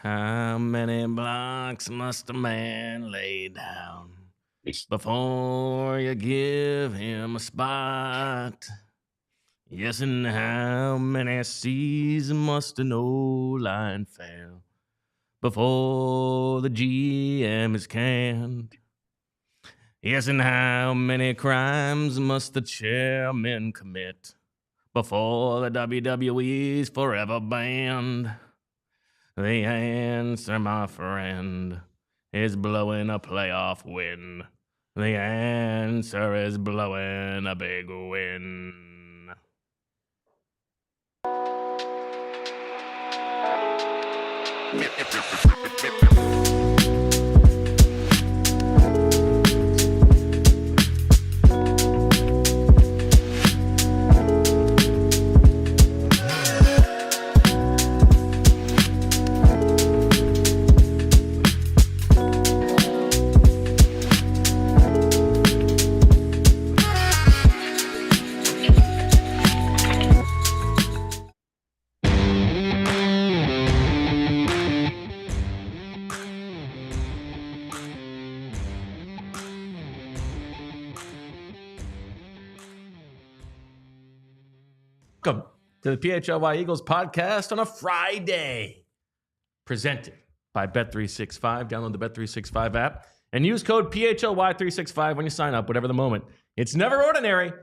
How many blocks must a man lay down before you give him a spot? Yes, and how many seas must an O-line fail before the GM is canned? Yes, and how many crimes must the chairman commit before the WWE's forever banned? The answer, my friend, is blowing a playoff win. The answer is blowing a big win. Welcome to the PHLY Eagles podcast on a Friday. Presented by Bet365. Download the Bet365 app and use code PHLY365 when you sign up, whatever the moment. It's never ordinary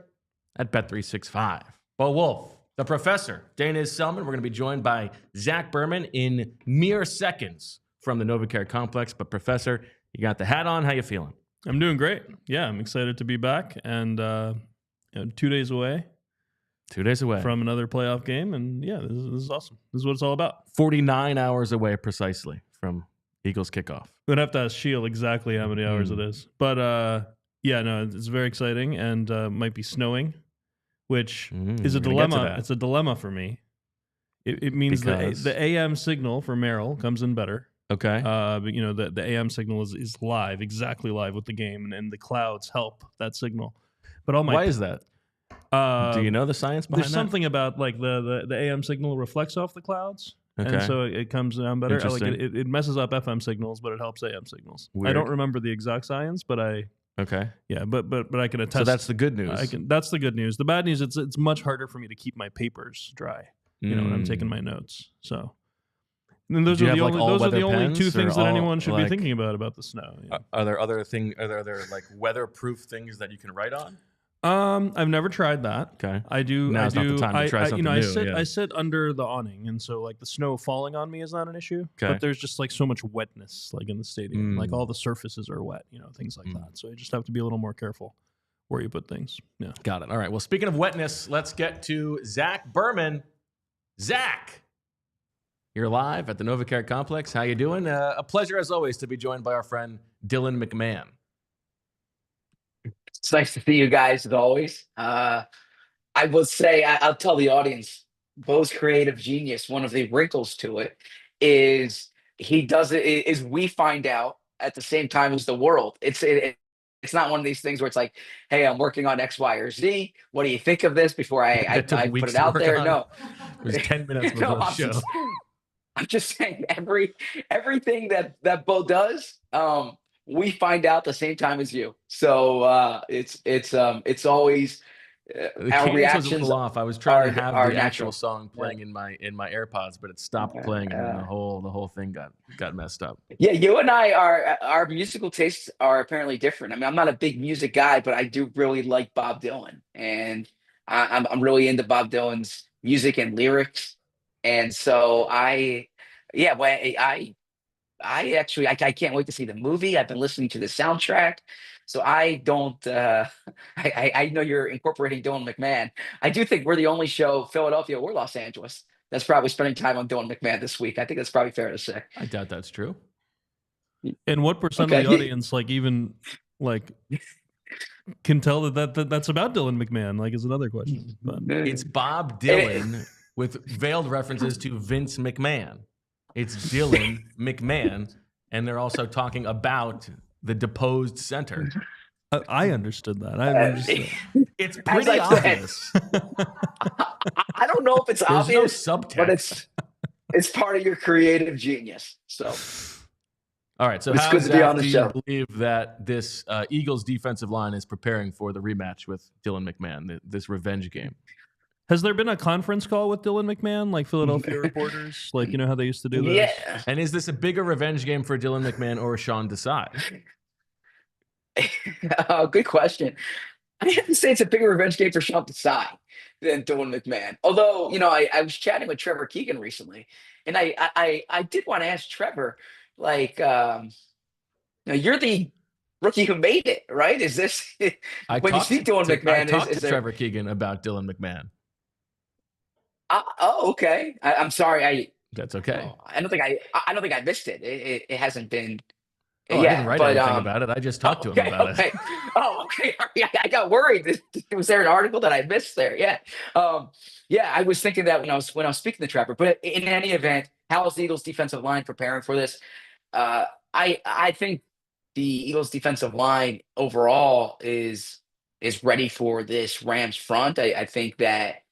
at Bet365. Well, Wulf, the professor, Deniz, Selman. We're going to be joined by Zach Berman in mere seconds from the NovaCare complex. But Professor, you got the hat on. How you feeling? I'm doing great. Yeah, I'm excited to be back and 2 days away. 2 days away from another playoff game, and yeah, this is awesome. This is what it's all about. 49 hours away precisely from Eagles kickoff. We'd have to ask Shield exactly how many hours it is, but yeah, no, it's very exciting, and might be snowing, which is a dilemma. It's a dilemma for me. It means the AM signal for Merrill comes in better. Okay, but you know the AM signal is live, exactly live with the game, and the clouds help that signal. But all my why is that? Do you know the science behind there's something about like the AM signal reflects off the clouds, and so it comes down better. Like it messes up FM signals, but it helps AM signals. Weird. I don't remember the exact science, but I I can attest. So that's the good news. That's the good news. The bad news, it's much harder for me to keep my papers dry. You know, when I'm taking my notes. So. And those are the only two things that anyone should be thinking about the snow. Yeah. Are there other like weatherproof things that you can write on? I've never tried that. Okay. I do. Now's not the time to try something new. I sit under the awning, and so like the snow falling on me is not an issue. Okay. But there's just like so much wetness, like in the stadium, like all the surfaces are wet, things like that. So you just have to be a little more careful where you put things. Yeah. Got it. All right. Well, speaking of wetness, let's get to Zach Berman. Zach, you're live at the NovaCare complex. How you doing? A pleasure as always to be joined by our friend Dylan McMahon. It's nice to see you guys as always. I will say, I'll tell the audience, Bo's creative genius, one of the wrinkles to it is he does it is we find out at the same time as the world. It's not one of these things where it's like, hey, I'm working on X, Y, or Z. What do you think of this before I put it out there? No. It was 10 minutes before the show. I'm just saying everything that Bo does, we find out the same time as you. So it's always our reactions. Was a little off. I was trying to have the actual song playing in my AirPods, but it stopped playing, and then the whole thing got messed up. Yeah, you and I our musical tastes are apparently different. I mean, I'm not a big music guy, but I do really like Bob Dylan, and I'm really into Bob Dylan's music and lyrics, and so I actually can't wait to see the movie. I've been listening to the soundtrack. So I don't I know you're incorporating Dylan McMahon. I do think we're the only show, Philadelphia or Los Angeles, that's probably spending time on Dylan McMahon this week. I think that's probably fair to say. I doubt that's true. And what percent of the audience can tell that's about Dylan McMahon? Is another question. But it's Bob Dylan with veiled references to Vince McMahon. It's Dylan McMahon, and they're also talking about the deposed center. I understood that. It's pretty obvious. I don't know if it's obvious, no subtext. but It's part of your creative genius. So, all right. So, it's how good to be on the do you show. believe that this Eagles defensive line is preparing for the rematch with Dylan McMahon, this revenge game? Has there been a conference call with Dylan McMahon, like Philadelphia reporters? Like, you know how they used to do those? Yeah. And is this a bigger revenge game for Dylan McMahon or Sean Desai? Good question. I have to say it's a bigger revenge game for Sean Desai than Dylan McMahon. Although, I was chatting with Trevor Keegan recently, and I did want to ask Trevor, like, you're the rookie who made it, right? Is this when you see Dylan McMahon? I talked to Trevor Keegan about Dylan McMahon. Okay. I'm sorry. That's okay. I don't think I missed it. It hasn't been. Oh, I didn't write anything about it. I just talked to him about it. Oh, okay. I got worried. Was there an article that I missed there? Yeah. Yeah, I was thinking that when I was speaking to Trevor. But in any event, how is the Eagles defensive line preparing for this? I think the Eagles defensive line overall is ready for this Rams front. I think that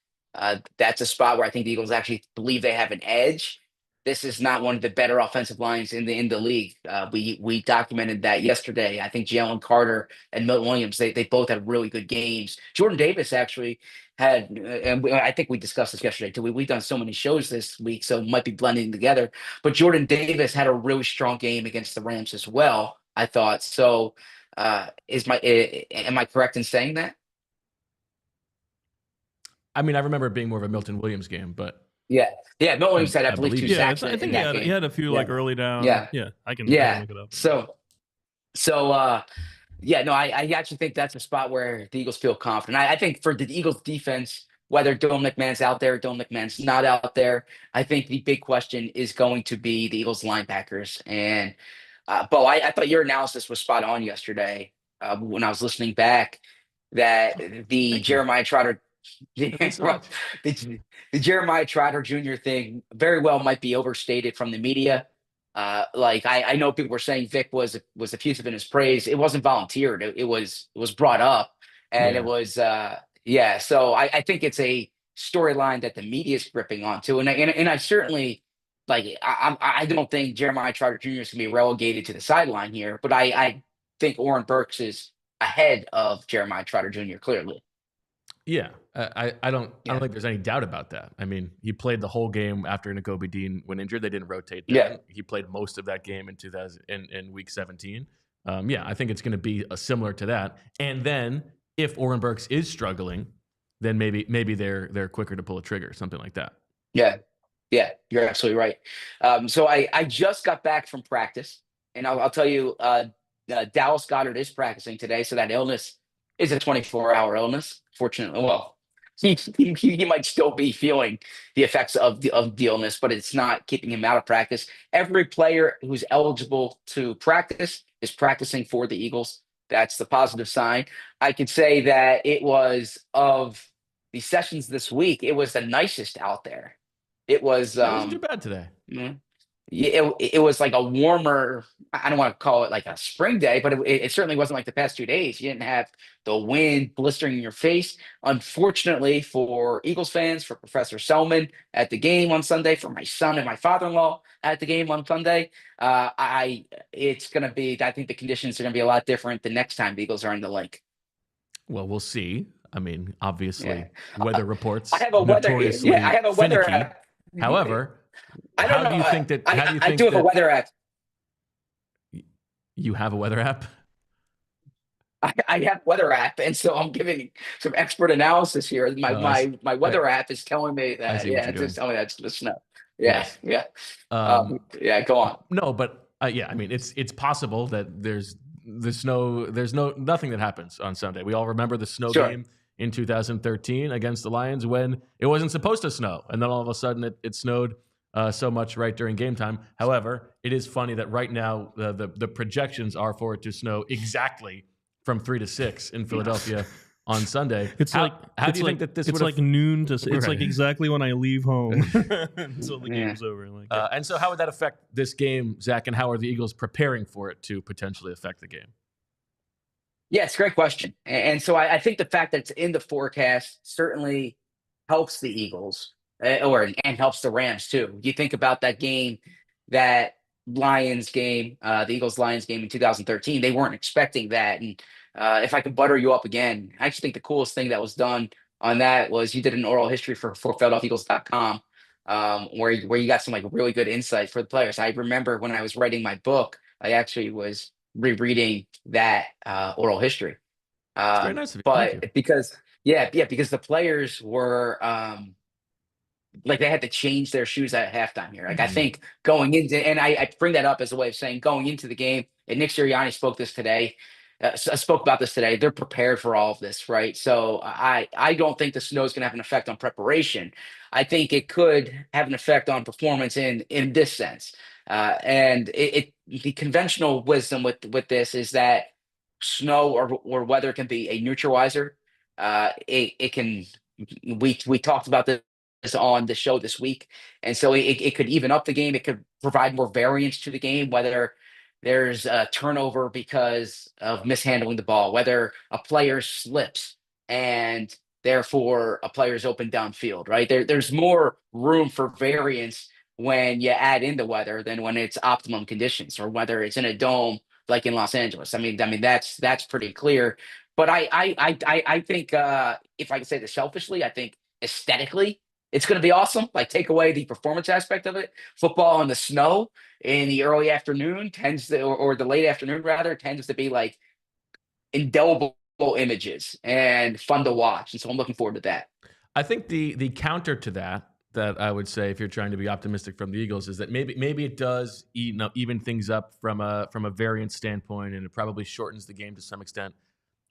that's a spot where I think the Eagles actually believe they have an edge. This is not one of the better offensive lines in the league. We documented that yesterday. I think Jalen Carter and Milton Williams, they both had really good games. Jordan Davis actually had, and I think we discussed this yesterday too. We've done so many shows this week, so it might be blending together. But Jordan Davis had a really strong game against the Rams as well, I thought. So am I correct in saying that? I mean, I remember it being more of a Milton Williams game, but yeah. Milton Williams had, I believe, 2 sacks. I think he had a few like early down. I can look it up. I actually think that's a spot where the Eagles feel confident. I think for the Eagles defense, whether Dylan McMahon's out there, Dylan McMahon's not out there, I think the big question is going to be the Eagles linebackers. And Bo, I thought your analysis was spot on yesterday when I was listening back, that the Jeremiah Trotter the Jeremiah Trotter Jr. thing very well might be overstated from the media. I know people were saying Vic was effusive in his praise. It wasn't volunteered. It was brought up, and it was So I think it's a storyline that the media is gripping onto, and I certainly I don't think Jeremiah Trotter Jr. is going to be relegated to the sideline here, but I think Oren Burks is ahead of Jeremiah Trotter Jr. clearly. Yeah, I don't think there's any doubt about that. I mean, he played the whole game after Nakobe Dean went injured. They didn't rotate that. Yeah. He played most of that game in week 17. I think it's going to be similar to that. And then if Oren Burks is struggling, then maybe they're quicker to pull a trigger, something like that. Yeah, you're absolutely right. So I just got back from practice, and I'll tell you, Dallas Goedert is practicing today, so that illness is a 24-hour illness. Fortunately, well, he might still be feeling the effects of the illness, but it's not keeping him out of practice. Every player who's eligible to practice is practicing for the Eagles. That's the positive sign. I could say that it was, of the sessions this week, it was the nicest out there. It was. It wasn't too bad today. It was like a warmer, I don't want to call it like a spring day, but it certainly wasn't like the past 2 days. You didn't have the wind blistering in your face. Unfortunately for Eagles fans, for Professor Selman at the game on Sunday, for my son and my father-in-law at the game on Sunday, it's going to be, I think the conditions are going to be a lot different the next time the Eagles are in the lake. Well, we'll see. I mean, obviously, weather reports. I have a weather app. However, I do have a weather app. You have a weather app? I have weather app, and so I'm giving some expert analysis here. My weather app is telling me that it's just telling me that's the snow. Yeah. Go on. No, but I mean, it's possible that there's the snow. There's nothing that happens on Sunday. We all remember the snow game in 2013 against the Lions when it wasn't supposed to snow, and then all of a sudden it snowed so much right during game time. However, it is funny that right now the projections are for it to snow exactly from 3 to 6 in Philadelphia on Sunday. It's how do you think that this? It's like noon to. It's like exactly when I leave home until the game's over. And so, how would that affect this game, Zach? And how are the Eagles preparing for it to potentially affect the game? Yeah, it's a great question. And so I think the fact that it's in the forecast certainly helps the Eagles. and helps the Rams too. You think about that game, that Lions game, the Eagles Lions game in 2013. They weren't expecting that. And if I could butter you up again, I actually think the coolest thing that was done on that was you did an oral history for PhiladelphiaEagles.com, where you got some like really good insight for the players. I remember when I was writing my book, I actually was rereading that oral history. It's very nice of you. Thank you. Because the players were like they had to change their shoes at halftime here. Like I think going into, and I bring that up as a way of saying going into the game, and Nick Sirianni spoke about this today. They're prepared for all of this, right? So I don't think the snow is going to have an effect on preparation. I think it could have an effect on performance in this sense. And the conventional wisdom with this is that snow or weather can be a neutralizer. It can. We talked about this on the show this week, and so it could even up the game. It could provide more variance to the game, whether there's a turnover because of mishandling the ball, whether a player slips and therefore a player's open downfield, right? There's more room for variance when you add in the weather than when it's optimum conditions, or whether it's in a dome like in Los Angeles. I mean that's pretty clear. But I think if I can say this selfishly, I think aesthetically it's going to be awesome. Like take away the performance aspect of it. Football in the snow in the early afternoon or the late afternoon rather, tends to be like indelible images and fun to watch. And so I'm looking forward to that. I think the counter to that I would say, if you're trying to be optimistic from the Eagles, is that maybe it does even things up from a variance standpoint, and it probably shortens the game to some extent.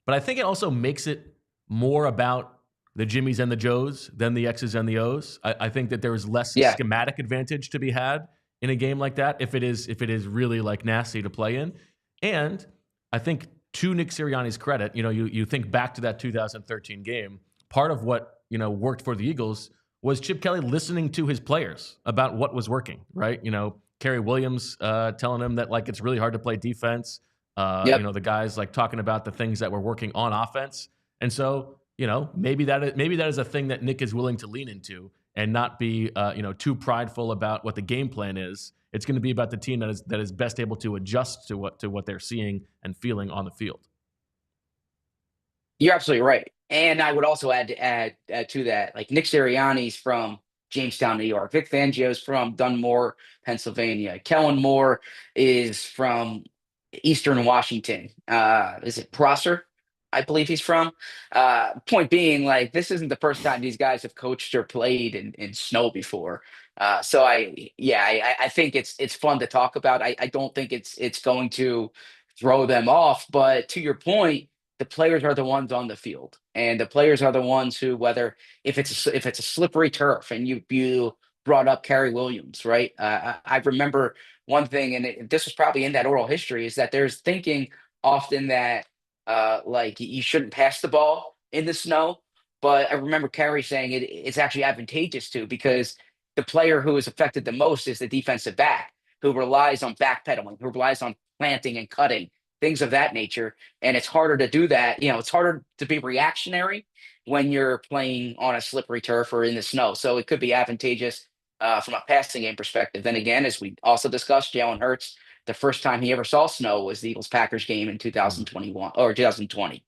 But I think it also makes it more about the Jimmies and the Joes than the X's and the O's. I think that there is less schematic advantage to be had in a game like that if it is really like nasty to play in. And I think to Nick Sirianni's credit, you think back to that 2013 game, part of what worked for the Eagles was Chip Kelly listening to his players about what was working, right? Kerry Williams telling him that like it's really hard to play defense. The guys like talking about the things that were working on offense. And so, maybe that is a thing that Nick is willing to lean into and not be too prideful about what the game plan is. It's going to be about the team that is best able to adjust to what they're seeing and feeling on the field. You're absolutely right. And I would also add to that, like Nick Sirianni's from Jamestown, New York. Vic Fangio's from Dunmore, Pennsylvania. Kellen Moore is from Eastern Washington. Is it Prosser? I believe he's from. Point being, like, this isn't the first time these guys have coached or played in snow before. So I think it's fun to talk about. I don't think it's going to throw them off. But to your point, the players are the ones on the field, and the players are the ones who, whether if it's a slippery turf, and you brought up Kerry Williams, right? I remember one thing, and this was probably in that oral history, is that there's thinking often that like you shouldn't pass the ball in the snow. But I remember Kerry saying it's actually advantageous to, because the player who is affected the most is the defensive back, who relies on backpedaling, who relies on planting and cutting, things of that nature. And it's harder to do that. It's harder to be reactionary when you're playing on a slippery turf or in the snow. So it could be advantageous from a passing game perspective. Then again, as we also discussed, Jalen Hurts, the first time he ever saw snow was the Eagles-Packers game in 2021 or 2020.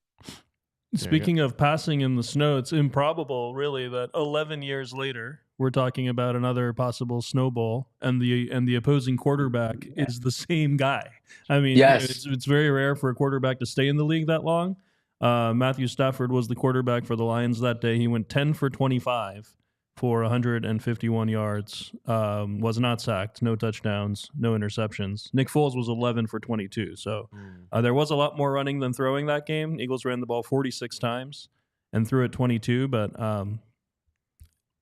Speaking of passing in the snow, it's improbable, really, that 11 years later, we're talking about another possible snowball, and the opposing quarterback is the same guy. I mean, yes. It's very rare for a quarterback to stay in the league that long. Matthew Stafford was the quarterback for the Lions that day. He went 10 for 25 for 151 yards, was not sacked, no touchdowns, no interceptions. Nick Foles was 11 for 22. So there was a lot more running than throwing that game. Eagles ran the ball 46 times and threw it 22, but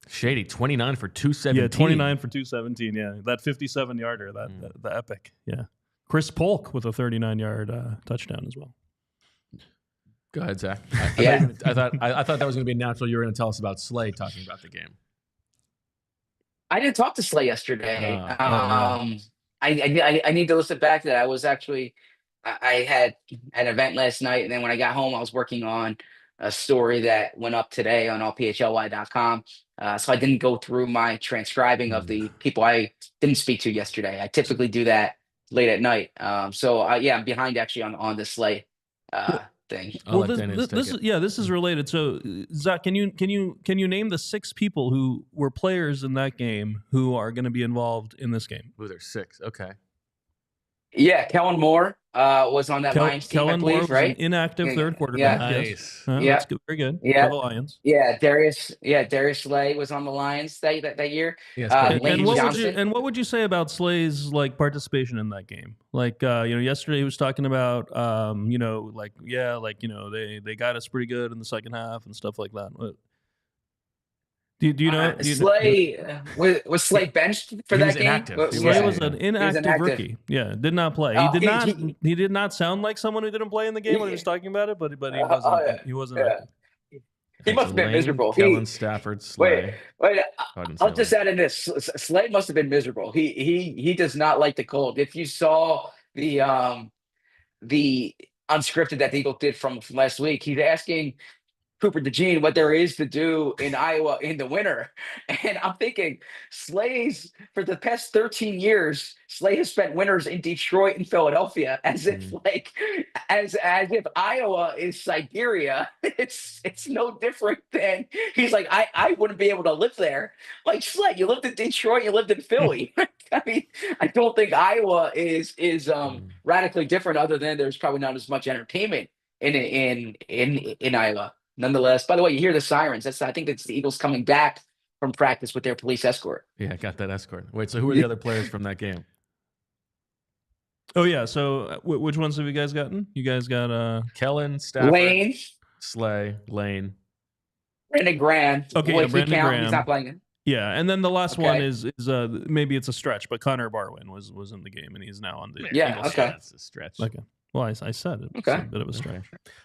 Shady, 29 for 217. Yeah, 29 for 217. Yeah, that 57-yarder, the epic. Yeah, Chris Polk with a 39-yard touchdown as well. Go ahead, Zach. I thought that was going to be natural. You were going to tell us about Slay talking about the game. I didn't talk to Slay yesterday. No. I need to listen back to that. I was actually I had an event last night, and then when I got home, I was working on a story that went up today on allphly.com. So I didn't go through my transcribing of the people I didn't speak to yesterday. I typically do that late at night. I'm behind actually on the Slay thing. Well, this is related. So, Zach, can you name the 6 people who were players in that game who are going to be involved in this game? Ooh, there's 6. Okay. Yeah, Kellen Moore was on that Lions team, Kellen I believe, Moore was right? an inactive third quarterback. Yeah. Nice. That's good. Very good. Yeah. For the Lions. Yeah, Darius Slay was on the Lions that year. Yes, Lane Johnson. And what would you say about Slay's participation in that game? Yesterday he was talking about they got us pretty good in the second half and stuff like that. Do you know? Slay was Slay benched for that game? Inactive. Slay was an inactive rookie. Yeah, did not play. He did not sound like someone who didn't play in the game when he was talking about it, but he wasn't. He wasn't. He must have been miserable. Kellen, Stafford, Slay. Wait. I'll just add in this. Slay must have been miserable. He does not like the cold. If you saw the unscripted that the Eagles did from last week, he's asking Cooper DeJean what there is to do in Iowa in the winter. And I'm thinking, Slay's, for the past 13 years, Slay has spent winters in Detroit and Philadelphia, as if Iowa is Siberia. It's no different than, he's like, I wouldn't be able to live there. Like, Slay, you lived in Detroit, you lived in Philly. I mean, I don't think Iowa is radically different, other than there's probably not as much entertainment in Iowa. Nonetheless, by the way, you hear the sirens. I think it's the Eagles coming back from practice with their police escort. Yeah, I got that escort. Wait, so who are the other players from that game? Oh, yeah. So which ones have you guys gotten? You guys got Kellen, Stafford, Lane, Slay, Lane. Brandon Graham. Okay, Brandon Graham. He's not playing. Yeah, and then the last one is maybe it's a stretch, but Connor Barwin was in the game, and he's now on the Eagles. Okay. That's a stretch. Okay. Well, I said it. Okay. It's a bit of a stretch.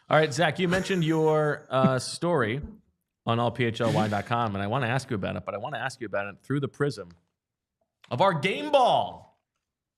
All right, Zach, you mentioned your story on allphly.com, and I want to ask you about it, but I want to ask you about it through the prism of our game ball.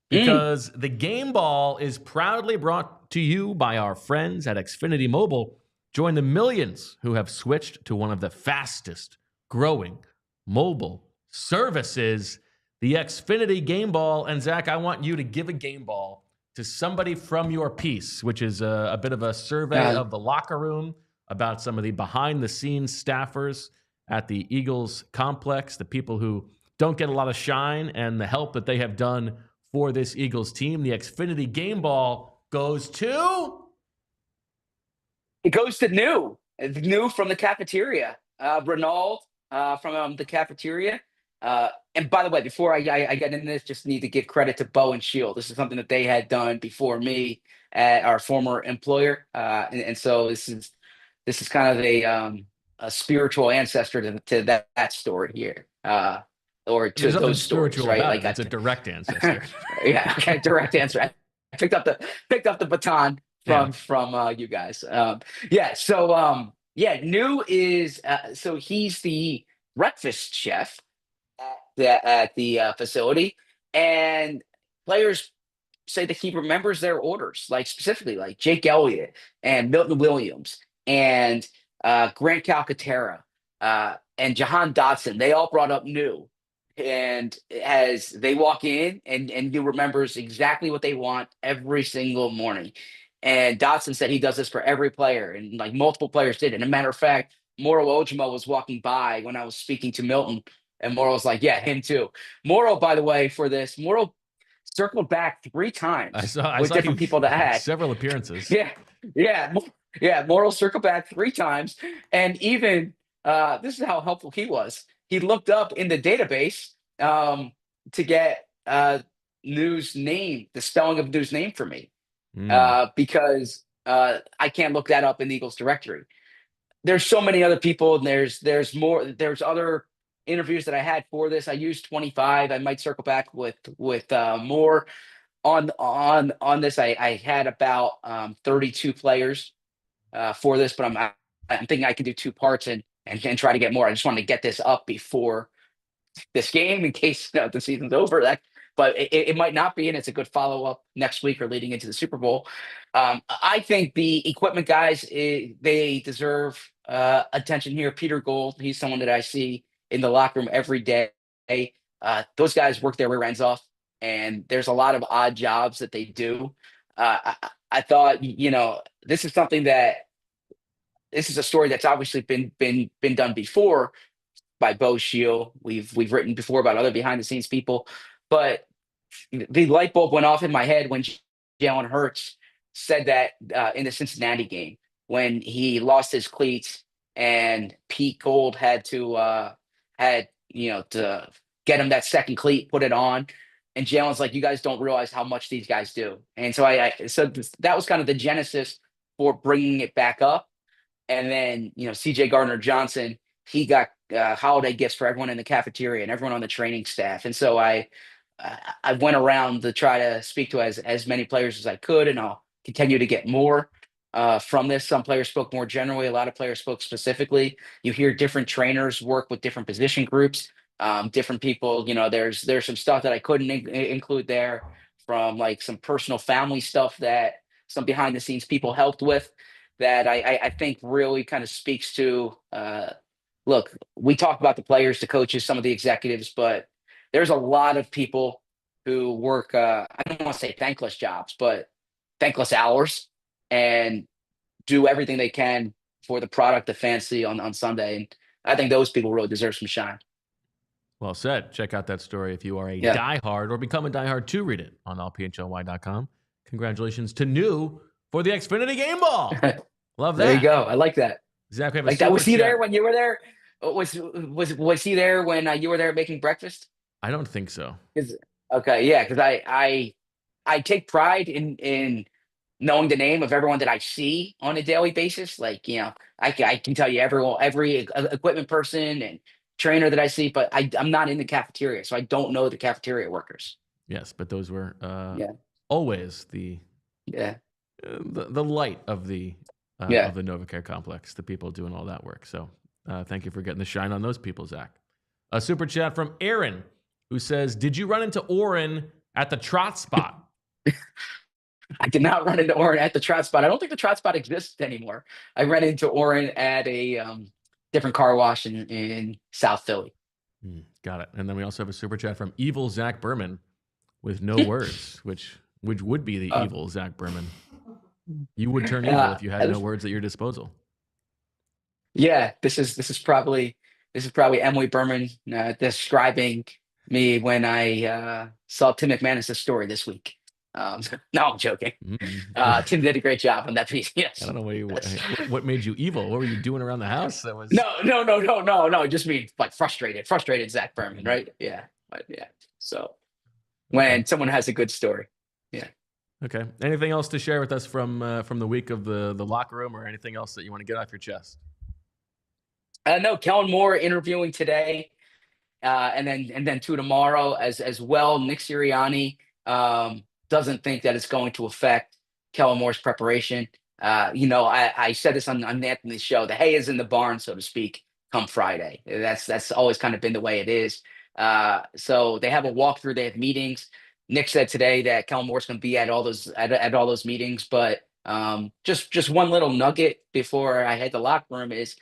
Because the game ball is proudly brought to you by our friends at Xfinity Mobile. Join the millions who have switched to one of the fastest growing mobile services, the Xfinity game ball. And Zach, I want you to give a game ball to somebody from your piece, which is a bit of a survey of the locker room about some of the behind-the-scenes staffers at the Eagles complex, the people who don't get a lot of shine, and the help that they have done for this Eagles team. The Xfinity game ball goes to... It goes to New from the cafeteria. Renaud from the cafeteria. And by the way, before I get into this, just need to give credit to Bo and Shield. This is something that they had done before me at our former employer, and so this is kind of a spiritual ancestor to that story here, or to those stories, right? Like that's a direct ancestor. Yeah, okay, direct answer. I picked up the baton from you guys. New is so he's the breakfast chef at the facility, and players say that he remembers their orders, like specifically like Jake Elliott and Milton Williams and Grant Calcaterra and Jahan Dotson. They all brought up New, and as they walk in, and New remembers exactly what they want every single morning. And Dotson said he does this for every player, and like multiple players did. And a matter of fact, Moro Ojimo was walking by when I was speaking to Milton, and Moro was like, yeah, him too. Moro, by the way, for this, Moro circled back 3 times I saw different people that had several appearances. Moro circled back 3 times. And even this is how helpful he was. He looked up in the database to get New's name, the spelling of New's name for me, because I can't look that up in the Eagles directory. There's so many other people, and there's more. There's other interviews that I had for this. I used 25. I might circle back with more on this. I had about 32 players for this, but I'm thinking I can do 2 parts and try to get more. I just wanted to get this up before this game in case the season's over. but it might not be, and it's a good follow-up next week or leading into the Super Bowl. I think the equipment guys, they deserve attention here. Peter Gould, he's someone that I see in the locker room every day. Those guys work their rear ends off, and there's a lot of odd jobs that they do. I thought, this is something that this is a story that's obviously been done before by Bo Shield. We've written before about other behind the scenes people, but the light bulb went off in my head when Jalen Hurts said that in the Cincinnati game when he lost his cleats and Pete Gould had to get him that second cleat, put it on. And Jalen's like, you guys don't realize how much these guys do. And so so that was kind of the genesis for bringing it back up. And then, CJ Gardner-Johnson, he got holiday gifts for everyone in the cafeteria and everyone on the training staff. And so I went around to try to speak to as many players as I could, and I'll continue to get more from this. Some players spoke more generally. A lot of players spoke specifically. You hear different trainers work with different position groups, different people. There's some stuff that I couldn't include there from like some personal family stuff that some behind the scenes people helped with that I think really kind of speaks to, look, we talk about the players, the coaches, some of the executives, but there's a lot of people who work, I don't want to say thankless jobs, but thankless hours and do everything they can for the product of fantasy on Sunday. And I think those people really deserve some shine. Well said. Check out that story if you are a diehard or become a diehard to read it on allphly.com. Congratulations to New for the Xfinity game ball. Love that. There you go. I like that. Exactly. Like that. Was he there when you were there? Was he there when you were there making breakfast? I don't think so. Okay, yeah, because I take pride in knowing the name of everyone that I see on a daily basis. Like, I can tell you every equipment person and trainer that I see, but I'm not in the cafeteria, so I don't know the cafeteria workers. Yes, but those were always the light of the NovaCare complex, the people doing all that work. So thank you for getting the shine on those people, Zach. A super chat from Aaron, who says, did you run into Oren at the trot spot? I did not run into Oren at the trot spot. I don't think the trot spot exists anymore. I ran into Oren at a different car wash in South Philly. Got it. And then we also have a super chat from evil Zach Berman with no words, which would be the evil Zach Berman. You would turn evil if you had no words at your disposal. Yeah, this is probably Emily Berman describing me when I saw Tim McManus' story this week. No, I'm joking. Tim did a great job on that piece. Yes. I don't know what made you evil. What were you doing around the house? That was no. It just means like frustrated Zach Berman, right? Yeah, but yeah. So when someone has a good story, yeah. Okay. Anything else to share with us from the week of the locker room, or anything else that you want to get off your chest? No, Kellen Moore interviewing today, and then two tomorrow as well. Nick Sirianni doesn't think that it's going to affect Kellen Moore's preparation. I said this on Anthony's show. The hay is in the barn, so to speak, come Friday. That's always kind of been the way it is. So they have a walkthrough. They have meetings. Nick said today that Kellen Moore's going to be at all those meetings. But just one little nugget before I head to the locker room is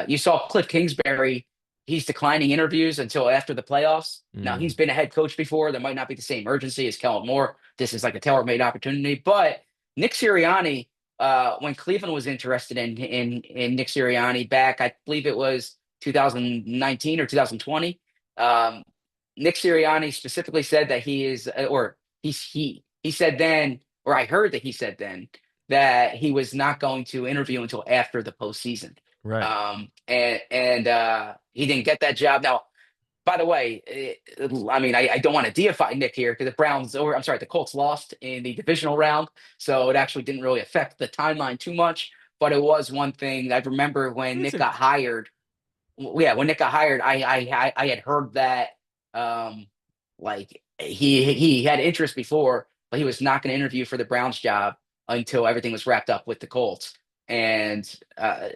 you saw Cliff Kingsbury. He's declining interviews until after the playoffs. Now, he's been a head coach before. There might not be the same urgency as Kellen Moore. This is like a tailor-made opportunity. But Nick Sirianni, when Cleveland was interested in Nick Sirianni back, I believe it was 2019 or 2020, Nick Sirianni specifically said that he said then, or I heard that he said then, that he was not going to interview until after the postseason. Right. And he didn't get that job. Now, by the way, I don't want to deify Nick here because the Colts lost in the divisional round, so it actually didn't really affect the timeline too much. But it was one thing I remember when Nick got hired. Yeah, when Nick got hired, I had heard that he had interest before, but he was not going to interview for the Browns job until everything was wrapped up with the Colts. And I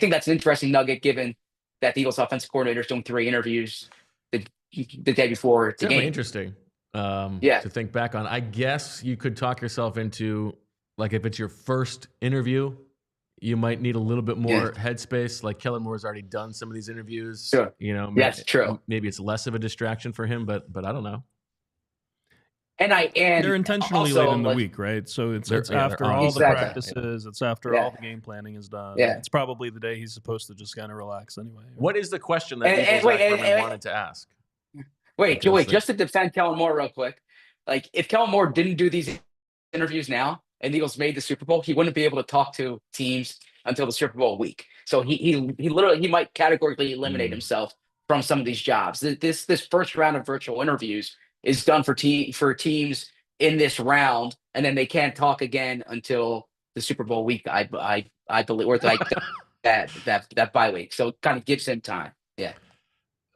think that's an interesting nugget given that the Eagles offensive coordinator is doing 3 interviews. The the day before the Definitely game. Interesting Yeah. to think back on. I guess you could talk yourself into, like, if it's your first interview, you might need a little bit more headspace. Like Kellen Moore's already done some of these interviews. Sure. You know, Yes, true. Maybe it's less of a distraction for him, but I don't know. And they're intentionally also, late in the week, right? So it's after on. all the Exactly. practices. It's after all the game planning is done. Yeah. It's probably the day he's supposed to just kind of relax anyway. What is the question that Zach Berman wanted to ask? Wait, just to defend Kellen Moore real quick. Like, if Kellen Moore didn't do these interviews now and the Eagles made the Super Bowl, he wouldn't be able to talk to teams until the Super Bowl week. So he literally might categorically eliminate himself from some of these jobs. This first round of virtual interviews is done for teams in this round, and then they can't talk again until the Super Bowl week. I believe, or like that bye week. So it kind of gives him time. Yeah.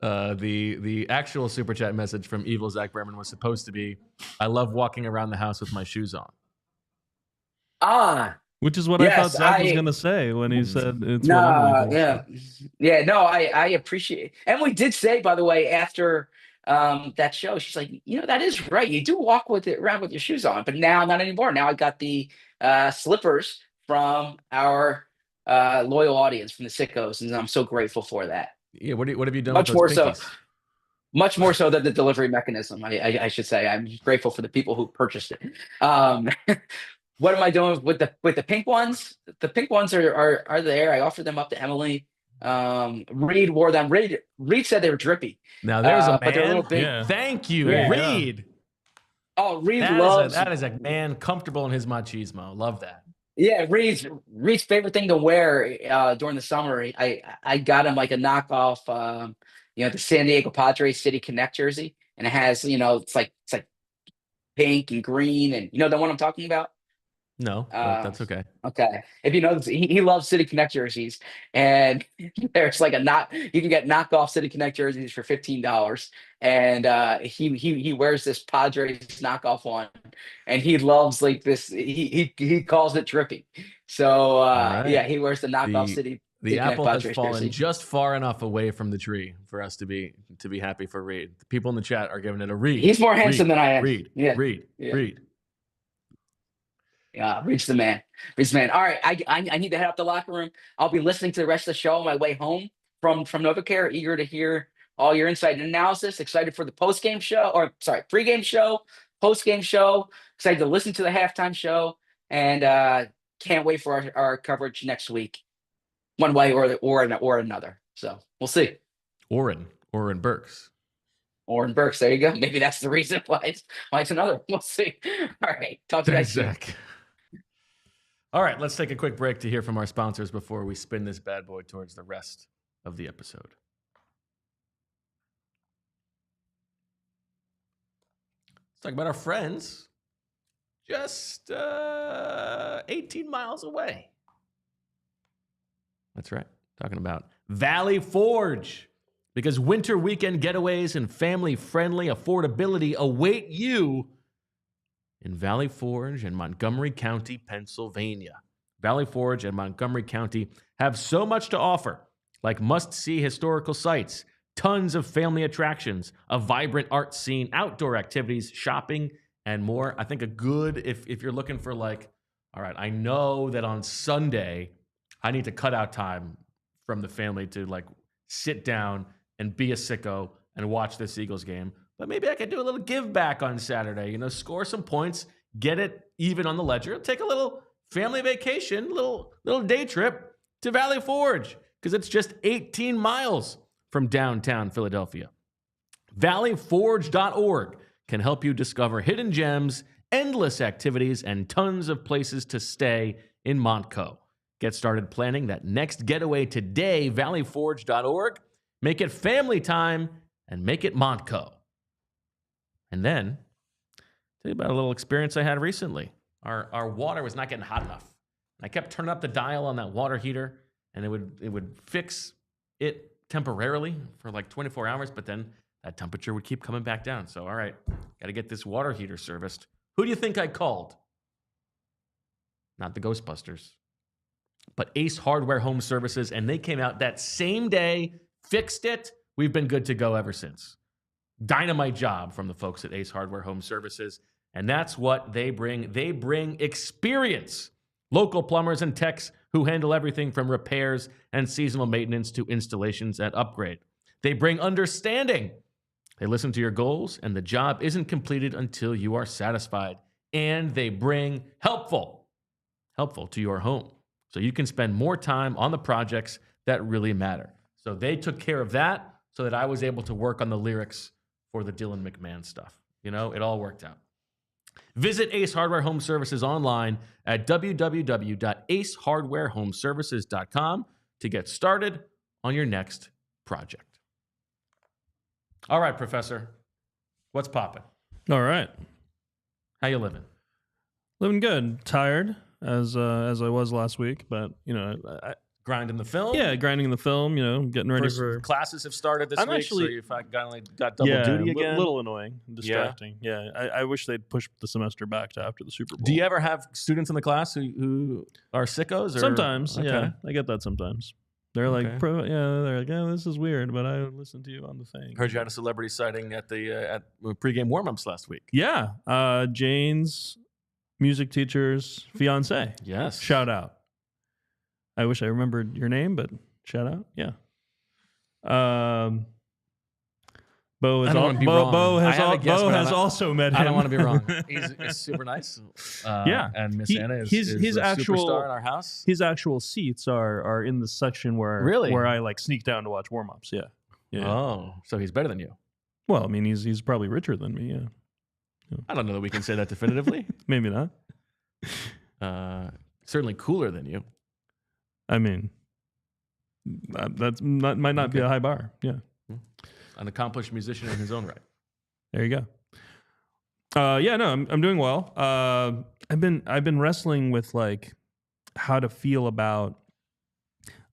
The actual super chat message from Evil Zach Berman was supposed to be, "I love walking around the house with my shoes on." Which is what I thought Zach was going to say when he said it's I appreciate it. And we did say, by the way, after that show, she's like, that is right. You do walk around with your shoes on, but now not anymore. Now I got the slippers from our loyal audience, from the sickos, and I'm so grateful for that. Yeah, what have you done? Much with more those so. Much more so than the delivery mechanism, I should say. I'm grateful for the people who purchased it. What am I doing with the pink ones? The pink ones are there. I offered them up to Emily. Reed wore them. Reed said they were drippy. Now there's a man. But they're a little big. Yeah. Thank you, Reed. Oh, Reed loves that is a man comfortable in his machismo. Love that. Yeah, Reed's favorite thing to wear during the summer. I got him like a knockoff, the San Diego Padres City Connect jersey, and it has it's like pink and green, and the one I'm talking about. No, that's okay. Okay, if you know, he loves City Connect jerseys, and there's like you can get knockoff City Connect jerseys for $15, and he wears this Padres knockoff one, and he loves like this. He calls it drippy. So right. He wears the knockoff City. The apple has fallen jersey. Just far enough away from the tree for us to be happy for Reed. The people in the chat are giving it a Reed. He's more handsome than I am. Reed. Yeah, Reed's the man. All right, I need to head up the locker room. I'll be listening to the rest of the show on my way home from NovaCare. Eager to hear all your insight and analysis. Excited for the pregame show, postgame show. Excited to listen to the halftime show, and can't wait for our coverage next week, one way or another. So we'll see. Orrin Burks. Orrin Burks. There you go. Maybe that's the reason why it's another. We'll see. All right. Talk to you guys soon. All right, let's take a quick break to hear from our sponsors before we spin this bad boy towards the rest of the episode. Let's talk about our friends just 18 miles away. That's right. Talking about Valley Forge. Because winter weekend getaways and family-friendly affordability await you in Valley Forge in Montgomery County, Pennsylvania. Valley Forge and Montgomery County have so much to offer, like must-see historical sites, tons of family attractions, a vibrant art scene, outdoor activities, shopping, and more. I think if you're looking for all right, I know that on Sunday I need to cut out time from the family to sit down and be a sicko and watch this Eagles game. But maybe I could do a little give back on Saturday, score some points, get it even on the ledger, take a little family vacation, little day trip to Valley Forge, because it's just 18 miles from downtown Philadelphia. ValleyForge.org can help you discover hidden gems, endless activities, and tons of places to stay in Montco. Get started planning that next getaway today, ValleyForge.org. Make it family time and make it Montco. And then, tell you about a little experience I had recently. Our water was not getting hot enough. I kept turning up the dial on that water heater, and it would fix it temporarily for 24 hours, but then that temperature would keep coming back down. So, all right, got to get this water heater serviced. Who do you think I called? Not the Ghostbusters, but Ace Hardware Home Services, and they came out that same day, fixed it. We've been good to go ever since. dynamite job from the folks at Ace Hardware Home Services. And that's what they bring. They bring experience. Local plumbers and techs who handle everything from repairs and seasonal maintenance to installations and upgrade. They bring understanding. They listen to your goals, and the job isn't completed until you are satisfied. And they bring helpful to your home, so you can spend more time on the projects that really matter. So they took care of that so that I was able to work on the lyrics for the Dylan McMahon stuff. It all worked out. Visit Ace Hardware Home Services online at www.acehardwarehomeservices.com to get started on your next project. All right, Professor, what's popping? All right. How you living? Living good. Tired as I was last week, but Grinding the film? Yeah, grinding the film, getting ready for classes have started this week, actually, so you've got double duty again. A little annoying, distracting. Yeah, I wish they'd push the semester back to after the Super Bowl. Do you ever have students in the class who are sickos? Or? Sometimes, okay. Yeah, I get that sometimes. They're like, this is weird, but I listened to you on the thing. Heard you had a celebrity sighting at the pregame warm-ups last week. Yeah, Jane's music teacher's fiance. Yes, shout out. I wish I remembered your name, but shout out. Yeah. Bo has also met him. I don't want to be wrong. He's super nice. And Miss Anna is a superstar in our house. His actual seats are in the section where I like sneak down to watch warm-ups. Yeah. Oh, so he's better than you. Well, I mean, he's probably richer than me. Yeah. I don't know that we can say that definitively. Maybe not. Certainly cooler than you. I mean, might not be a high bar. Yeah. An accomplished musician in his own right. There you go. I'm doing well. I've been wrestling with like how to feel about.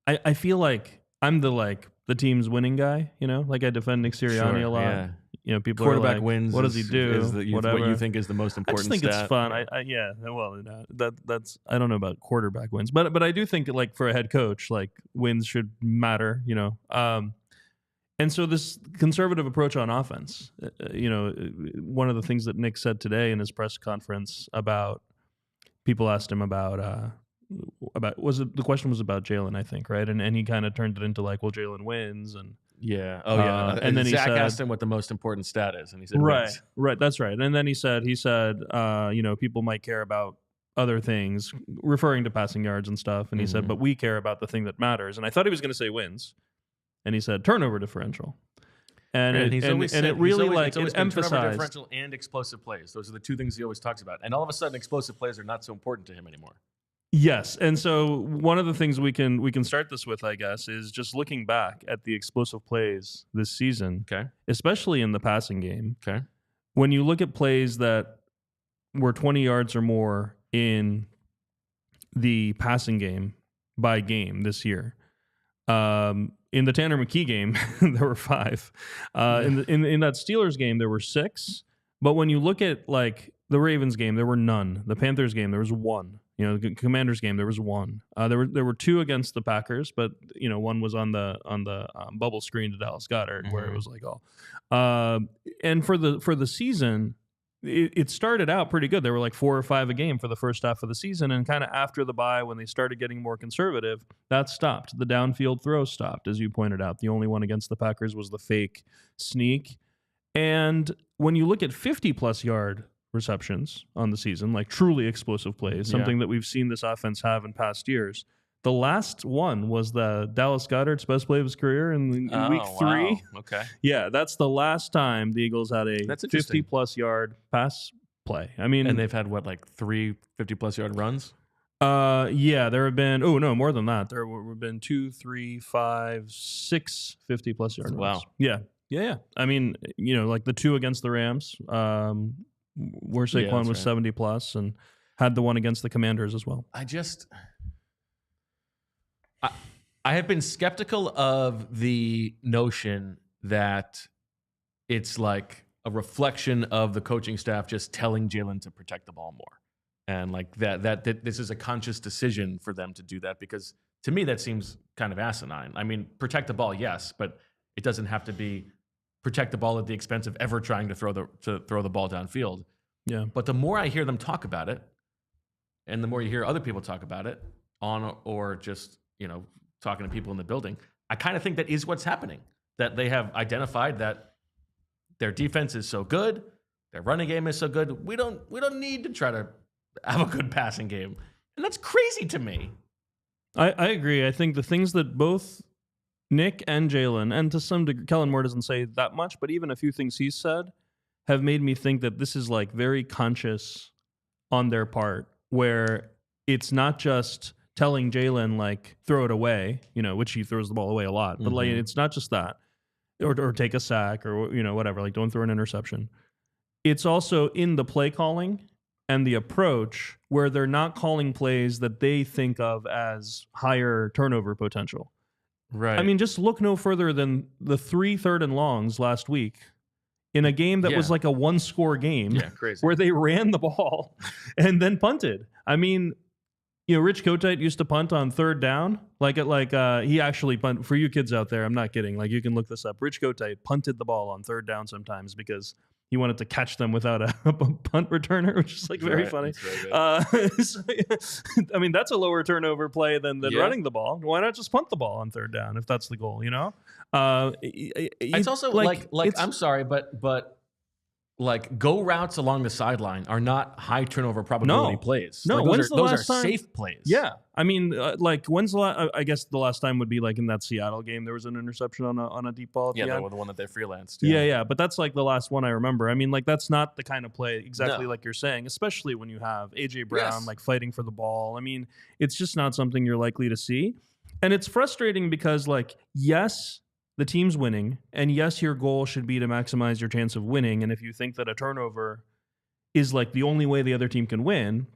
I feel like I'm the team's winning guy. Like I defend Nick Sirianni a lot. Yeah. People quarterback are like, wins. What does he do? What you think is the most important? I just think it's fun. That's I don't know about quarterback wins, but I do think like for a head coach, like wins should matter. And so this conservative approach on offense, one of the things that Nick said today in his press conference about people asked him about the question was about Jalen, I think, right? And he kind of turned it into like, well, Jalen wins and. Yeah. Oh, yeah. And then Zach he said, asked him what the most important stat is, and he said, "Right, wins. Right. That's right." And then he said, people might care about other things, referring to passing yards and stuff. And he said, "But we care about the thing that matters." And I thought he was going to say wins, and he said turnover differential. And it emphasized turnover differential and explosive plays. Those are the two things he always talks about. And all of a sudden, explosive plays are not so important to him anymore. Yes, and so one of the things we can start this with, I guess, is just looking back at the explosive plays this season, especially in the passing game. Okay, when you look at plays that were 20 yards or more in the passing game by game this year, in the Tanner McKee game there were 5. In that Steelers game there were 6. But when you look at like the Ravens game, there were none. The Panthers game there was 1. The Commanders game there was 1. There were 2 against the Packers, but one was on the bubble screen to Dallas Goedert, where it was like and for the season, it started out pretty good. There were like 4 or 5 a game for the first half of the season, and kind of after the bye, when they started getting more conservative, that stopped. The downfield throw stopped, as you pointed out. The only one against the Packers was the fake sneak. And when you look at 50-plus yard receptions on the season, like truly explosive plays, something that we've seen this offense have in past years. The last one was the Dallas Goedert's best play of his career in week 3. Wow. Okay. Yeah, that's the last time the Eagles had a 50-plus yard pass play. I mean, and they've had like 3 50-plus yard runs? There have been more than that. There have been 2, 3, 5, 6 50-plus yard runs. Wow. Yeah. I mean, like the 2 against the Rams, where Saquon was 70-plus, and had the one against the Commanders as well. I have been skeptical of the notion that it's like a reflection of the coaching staff just telling Jalen to protect the ball more. And like that this is a conscious decision for them to do that, because to me that seems kind of asinine. I mean, protect the ball, yes, but it doesn't have to be protect the ball at the expense of ever trying to throw the ball downfield. Yeah. But the more I hear them talk about it, and the more you hear other people talk about it, on or just, talking to people in the building, I kind of think that is what's happening. That they have identified that their defense is so good, their running game is so good. We don't need to try to have a good passing game, and that's crazy to me. I agree. I think the things that both Nick and Jalen, and to some degree, Kellen Moore doesn't say that much, but even a few things he's said have made me think that this is like very conscious on their part, where it's not just telling Jalen like throw it away, which he throws the ball away a lot, but like it's not just that, or take a sack or whatever, like don't throw an interception. It's also in the play calling and the approach where they're not calling plays that they think of as higher turnover potential. Right. I mean, just look no further than the 3 3rd and longs last week in a game that was like a 1-score game where they ran the ball and then punted. I mean, Rich Kotite used to punt on 3rd down. He actually punted. For you kids out there, I'm not kidding. Like, you can look this up. Rich Kotite punted the ball on 3rd down sometimes because he wanted to catch them without a punt returner, which is like very funny. I mean, that's a lower turnover play than running the ball. Why not just punt the ball on 3rd down if that's the goal? It's also like I'm sorry, but like go routes along the sideline are not high turnover probability plays. No, like those are safe plays. Yeah, I mean, when's the last? I guess the last time would be like in that Seattle game. There was an interception on a deep ball. At the one that they freelanced. Yeah, but that's like the last one I remember. I mean, like that's not the kind of play exactly like you're saying, especially when you have AJ Brown like fighting for the ball. I mean, it's just not something you're likely to see, and it's frustrating because yes, the team's winning, and yes, your goal should be to maximize your chance of winning. And if you think that a turnover is like the only way the other team can win,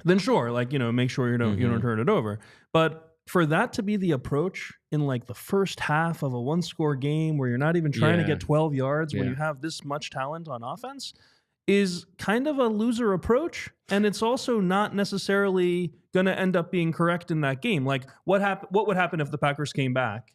then sure, make sure you don't turn it over. But for that to be the approach in like the first half of a 1-score game where you're not even trying to get 12 yards when you have this much talent on offense is kind of a loser approach. And it's also not necessarily going to end up being correct in that game. Like what would happen if the Packers came back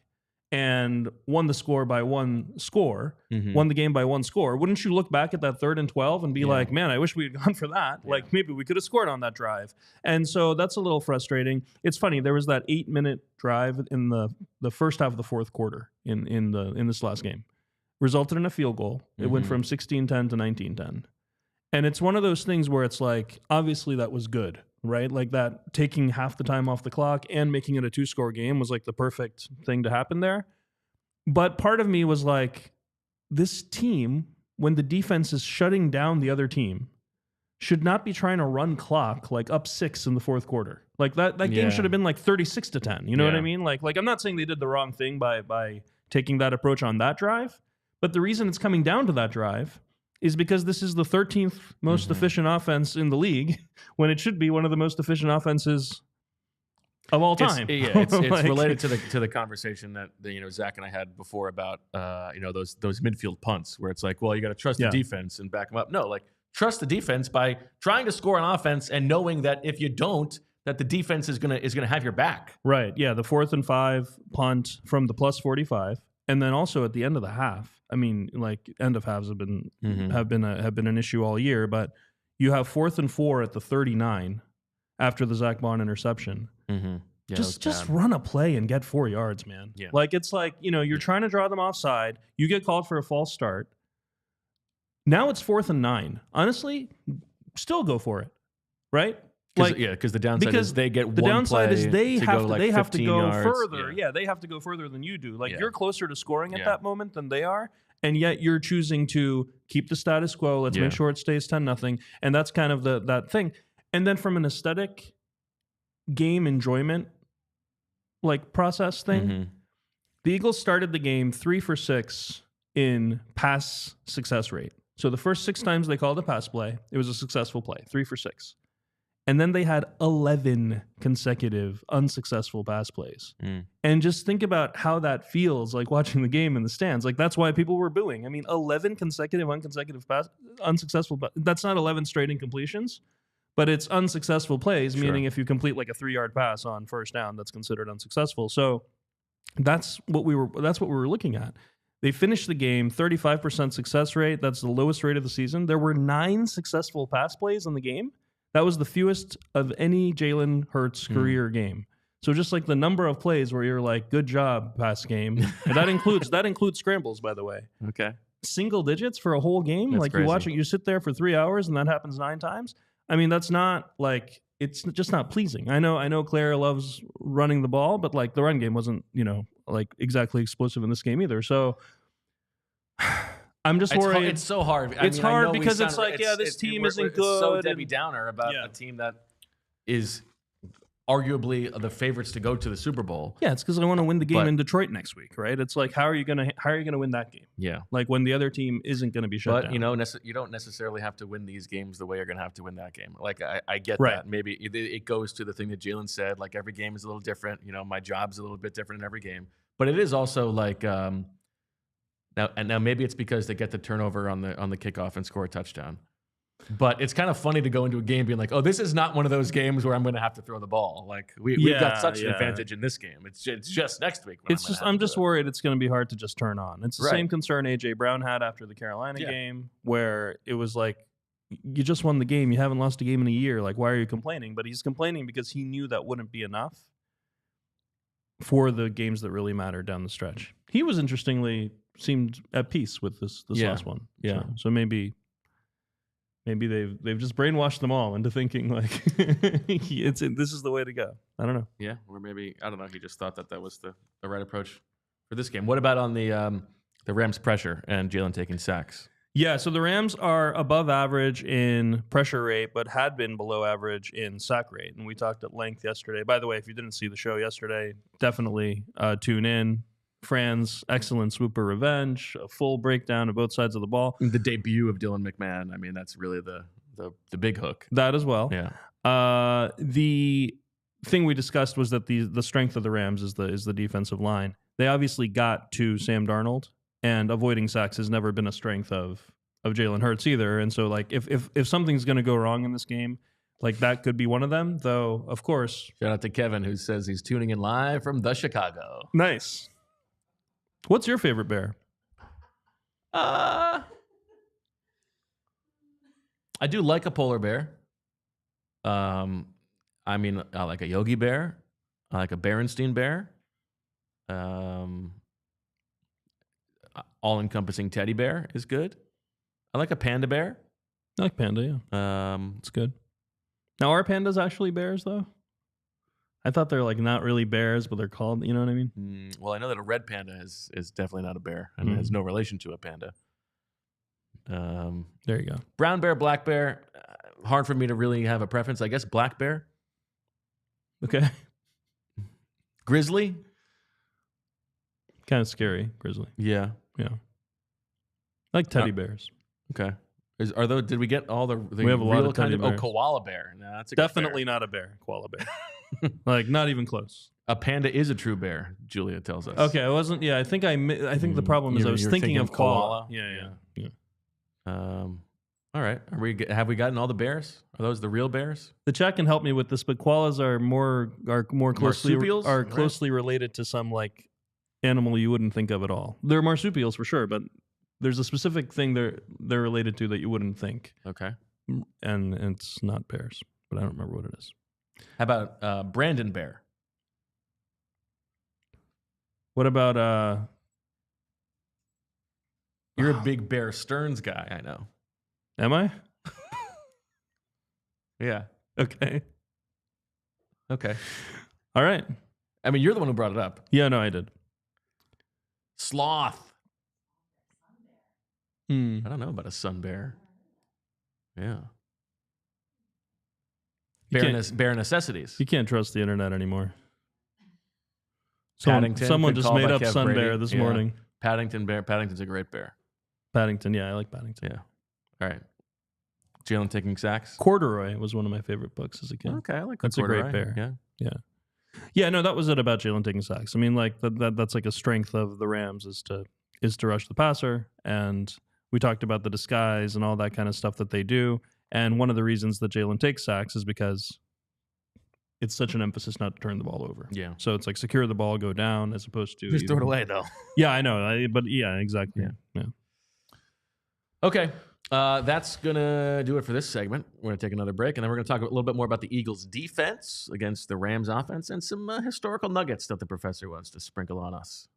and won the game by 1 score? Wouldn't you look back at that 3rd and 12 and be like, man, I wish we had gone for that. Yeah. Like maybe we could have scored on that drive. And so that's a little frustrating. It's funny. There was that 8-minute drive in the first half of the 4th quarter in this last game, resulted in a field goal. It went from 16-10 to 19-10. And it's one of those things where it's like, obviously that was good, right? Like that taking half the time off the clock and making it a 2-score game was like the perfect thing to happen there. But part of me was like, this team, when the defense is shutting down the other team, should not be trying to run clock like up 6 in the 4th quarter. Like that game should have been like 36-10. You know what I mean? Like I'm not saying they did the wrong thing by taking that approach on that drive, but the reason it's coming down to that drive is because this is the 13th most efficient offense in the league when it should be one of the most efficient offenses of all time. It's related to the conversation that Zach and I had before about those midfield punts where it's like, well, you got to trust the defense and back them up. No, like trust the defense by trying to score on offense and knowing that if you don't, that the defense is gonna have your back. Right. Yeah. The 4th and 5 punt from the plus 45, and then also at the end of the half. I mean, like end of halves have been an issue all year, but you have 4th and 4 at the 39 after the Zack Baun interception. Yeah, just run a play and get 4 yards, man. Yeah. Like it's like you're trying to draw them offside. You get called for a false start. Now it's 4th and 9. Honestly, still go for it, right? Because the downside is they get the one downside play is they have to go yards. further. Yeah, they have to go further than you do. Like you're closer to scoring at that moment than they are, and yet you're choosing to keep the status quo. Let's make sure it stays 10-0, and that's kind of that thing. And then from an aesthetic game enjoyment process thing, the Eagles started the game 3 for 6 in pass success rate. So the first 6 times they called a pass play, it was a successful play, 3 for 6. And then they had 11 consecutive unsuccessful pass plays. And just think about how that feels like watching the game in the stands. Like that's why people were booing. I mean, 11 consecutive unsuccessful. That's not 11 straight incompletions, but it's unsuccessful plays, meaning if you complete like a 3-yard pass on first down, that's considered unsuccessful. So that's what we were looking at. They finished the game 35% success rate. That's the lowest rate of the season. There were 9 successful pass plays in the game. That was the fewest of any Jalen Hurts career game. So just like the number of plays where you're like, good job, pass game. And that includes scrambles, by the way. Okay. Single digits for a whole game. That's like crazy. You watch it, you sit there for 3 hours and that happens 9 times. I mean, that's not like, it's just not pleasing. I know Claire loves running the ball, but like the run game wasn't, like exactly explosive in this game either. So I'm just worried. It's so hard. It's hard because it's like, this team isn't good. It's so Debbie Downer about a team that is arguably the favorites to go to the Super Bowl. Yeah, it's because I want to win the game in Detroit next week, right? It's like, how are you gonna win that game? Yeah, like when the other team isn't going to be shut down. But you don't necessarily have to win these games the way you're going to have to win that game. Like I get that. Maybe it goes to the thing that Jalen said. Like every game is a little different. My job's a little bit different in every game. But it is also like now maybe it's because they get the turnover on the kickoff and score a touchdown. But it's kind of funny to go into a game being like, oh, this is not one of those games where I'm going to have to throw the ball. Like we've got such an advantage in this game. It's just next week. I'm just worried it's going to be hard to just turn on. It's the same concern AJ Brown had after the Carolina game, where it was like, you just won the game. You haven't lost a game in a year. Like, why are you complaining? But he's complaining because he knew that wouldn't be enough for the games that really mattered down the stretch. He was seemed at peace with this last one. Yeah. So maybe they've just brainwashed them all into thinking like this is the way to go. I don't know. Yeah, or maybe I don't know. He just thought that was the right approach for this game. What about on the Rams' pressure and Jalen taking sacks? Yeah, so the Rams are above average in pressure rate, but had been below average in sack rate, and we talked at length yesterday. By the way, if you didn't see the show yesterday, definitely tune in. Fran's excellent swooper revenge, a full breakdown of both sides of the ball. The debut of Dylan McMahon. I mean, that's really the big hook. That as well. Yeah. The thing we discussed was that the strength of the Rams is the defensive line. They obviously got to Sam Darnold, and avoiding sacks has never been a strength of Jalen Hurts either. And so, like, if something's going to go wrong in this game, like that could be one of them. Though, of course. Shout out to Kevin, who says he's tuning in live from the Chicago. Nice. What's your favorite bear? I do like a polar bear. I mean, I like a Yogi Bear. I like a Berenstein Bear. All-encompassing teddy bear is good. I like a panda bear. I like panda, yeah. It's good. Now, are pandas actually bears, though? I thought they're like not really bears, but they're called, you know what I mean? Well, I know that a red panda is definitely not a bear and it has no relation to a panda. There you go. Brown bear, black bear. Hard for me to really have a preference. I guess black bear. Okay. Grizzly. Kind of scary, grizzly. Yeah. I like teddy bears. Okay. Did we get all the we have a lot of teddy bears. Koala bear. No, that's definitely not a bear. Koala bear. Like not even close. A panda is a true bear, Julia tells us. Okay, I wasn't. Yeah, I think the problem is I was thinking of koala. Yeah. All right. Have we gotten all the bears? Are those the real bears? The chat can help me with this, but koalas are more closely marsupials? Closely related to some like animal you wouldn't think of at all. They're marsupials for sure, but there's a specific thing they're related to that you wouldn't think. Okay. And it's not bears, but I don't remember what it is. How about Brandon Bear? What about You're a big Bear Stearns guy, I know. Am I? Yeah. Okay. All right. I mean, you're the one who brought it up. Yeah, no, I did. Sloth. I don't know about a sun bear. Yeah. Bear necessities. You can't trust the internet anymore. Paddington. Someone just made up sun bear this morning. Paddington bear. Paddington's a great bear. Paddington, yeah, I like Paddington. Yeah. All right. Jalen taking sacks. Corduroy was one of my favorite books as a kid. Okay, I like that's Corduroy. A great bear. Yeah. Yeah, no, that was it about Jalen taking sacks. I mean, like that's like a strength of the Rams is to rush the passer, and we talked about the disguise and all that kind of stuff that they do. And one of the reasons that Jalen takes sacks is because it's such an emphasis not to turn the ball over. Yeah. So it's like secure the ball, go down, as opposed to just throw it away though. Yeah, I know, but yeah, exactly. Yeah. Okay. That's going to do it for this segment. We're going to take another break, and then we're going to talk a little bit more about the Eagles' defense against the Rams' offense and some historical nuggets that the professor wants to sprinkle on us.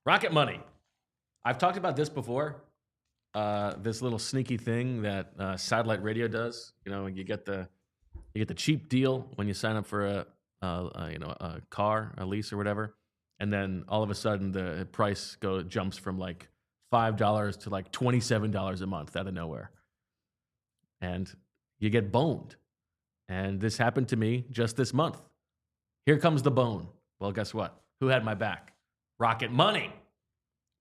Rocket Money. I've talked about this before. This little sneaky thing that satellite radio does. You get the cheap deal when you sign up for a car, a lease or whatever, and then all of a sudden the price jumps from like $5 to like $27 a month out of nowhere, and you get boned. And this happened to me just this month. Here comes the bone. Well, guess what? Who had my back? Rocket Money.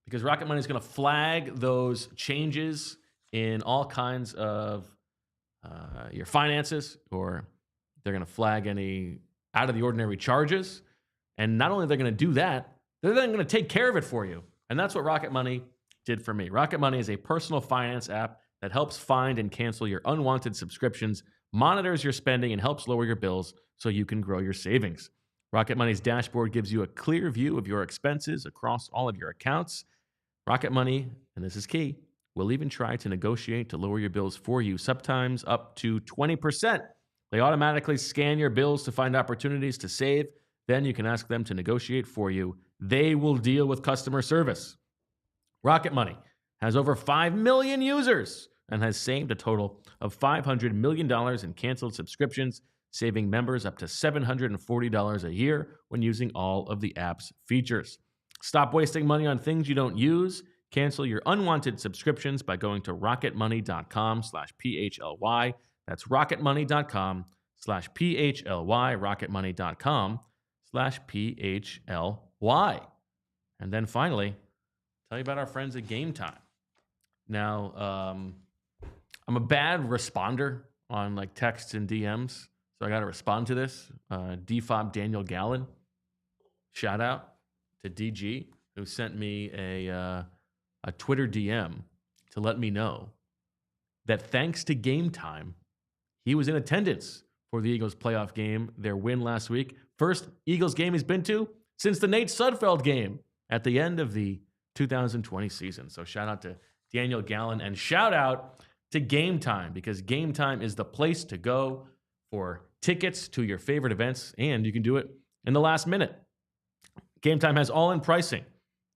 Because Rocket Money is going to flag those changes in all kinds of your finances, or they're going to flag any out of the ordinary charges. And not only are they going to do that, they're then going to take care of it for you. And that's what Rocket Money did for me. Rocket Money is a personal finance app that helps find and cancel your unwanted subscriptions, monitors your spending, and helps lower your bills so you can grow your savings. Rocket Money's dashboard gives you a clear view of your expenses across all of your accounts. Rocket Money, and this is key, will even try to negotiate to lower your bills for you, sometimes up to 20%. They automatically scan your bills to find opportunities to save. Then you can ask them to negotiate for you. They will deal with customer service. Rocket Money has over 5 million users and has saved a total of $500 million in canceled subscriptions, saving members up to $740 a year when using all of the app's features. Stop wasting money on things you don't use. Cancel your unwanted subscriptions by going to rocketmoney.com/PHLY. That's rocketmoney.com/PHLY, rocketmoney.com/PHLY. And then finally, tell you about our friends at Game Time. Now, I'm a bad responder on like texts and DMs, so I got to respond to this. DFOB Daniel Gallen, shout out to DG, who sent me a Twitter DM to let me know that thanks to Game Time, he was in attendance for the Eagles playoff game, their win last week. First Eagles game he's been to since the Nate Sudfeld game at the end of the 2020 season. So shout out to Daniel Gallen, and shout out to Game Time, because Game Time is the place to go for tickets to your favorite events, and you can do it in the last minute. Game Time has all-in pricing,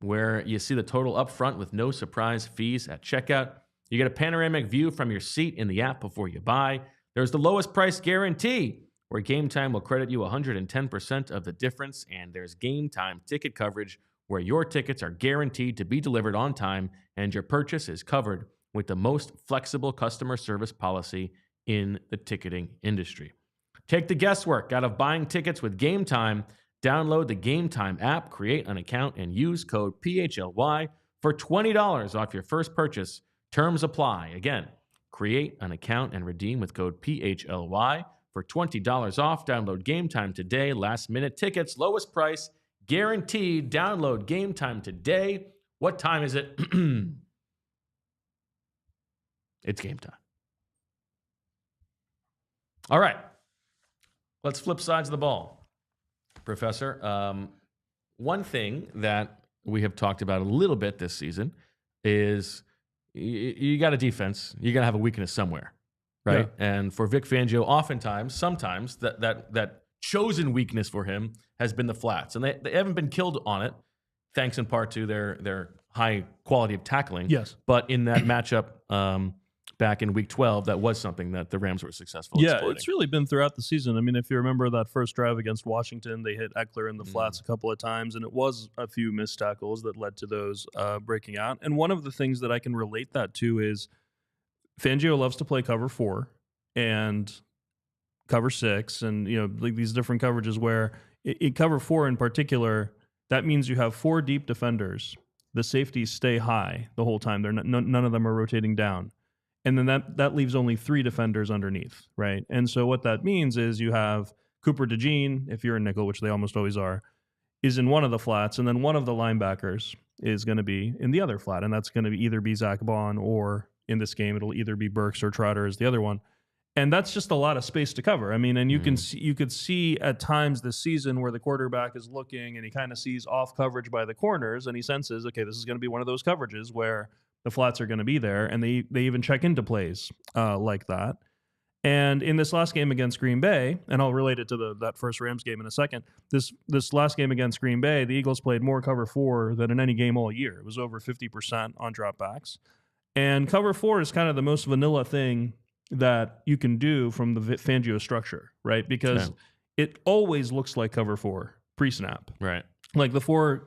where you see the total up front with no surprise fees at checkout. You get a panoramic view from your seat in the app before you buy. There's the lowest price guarantee, where Game Time will credit you 110% of the difference. And there's Game Time ticket coverage, where your tickets are guaranteed to be delivered on time and your purchase is covered with the most flexible customer service policy in the ticketing industry. Take the guesswork out of buying tickets with Game Time. Download the Game Time app, create an account, and use code PHLY for $20 off your first purchase. Terms apply. Again, create an account and redeem with code PHLY for $20 off. Download Game Time today. Last minute tickets, lowest price, guaranteed. Download Game Time today. What time is it? It's game time. All right. Let's flip sides of the ball. Professor, one thing that we have talked about a little bit this season is you got a defense. You got to have a weakness somewhere, right? Yeah. And for Vic Fangio, sometimes that chosen weakness for him has been the flats. And they haven't been killed on it, thanks in part to their high quality of tackling. Yes. But in that matchup back in Week 12, that was something that the Rams were successful exploiting. It's really been throughout the season. I mean, if you remember that first drive against Washington, they hit Eckler in the flats a couple of times, and it was a few missed tackles that led to those breaking out. And one of the things that I can relate that to is Fangio loves to play cover 4 and cover 6, and like these different coverages where in cover 4 in particular, that means you have 4 deep defenders. The safeties stay high the whole time. None of them are rotating down. And then that leaves only 3 defenders underneath, right? And so what that means is you have Cooper DeJean, if you're a nickel, which they almost always are, is in one of the flats, and then one of the linebackers is going to be in the other flat, and that's going to either be Zach Baun, or in this game it'll either be Burks or Trotter as the other one. And that's just a lot of space to cover. I mean, and you could see at times this season where the quarterback is looking and he kind of sees off coverage by the corners, and he senses, okay, this is going to be one of those coverages where the flats are going to be there, and they even check into plays like that. And in this last game against Green Bay, and I'll relate it to that first Rams game in a second, this last game against Green Bay, the Eagles played more cover 4 than in any game all year. It was over 50% on dropbacks. And cover 4 is kind of the most vanilla thing that you can do from the Fangio structure, right? Because it always looks like cover 4 pre-snap. Right. Like they're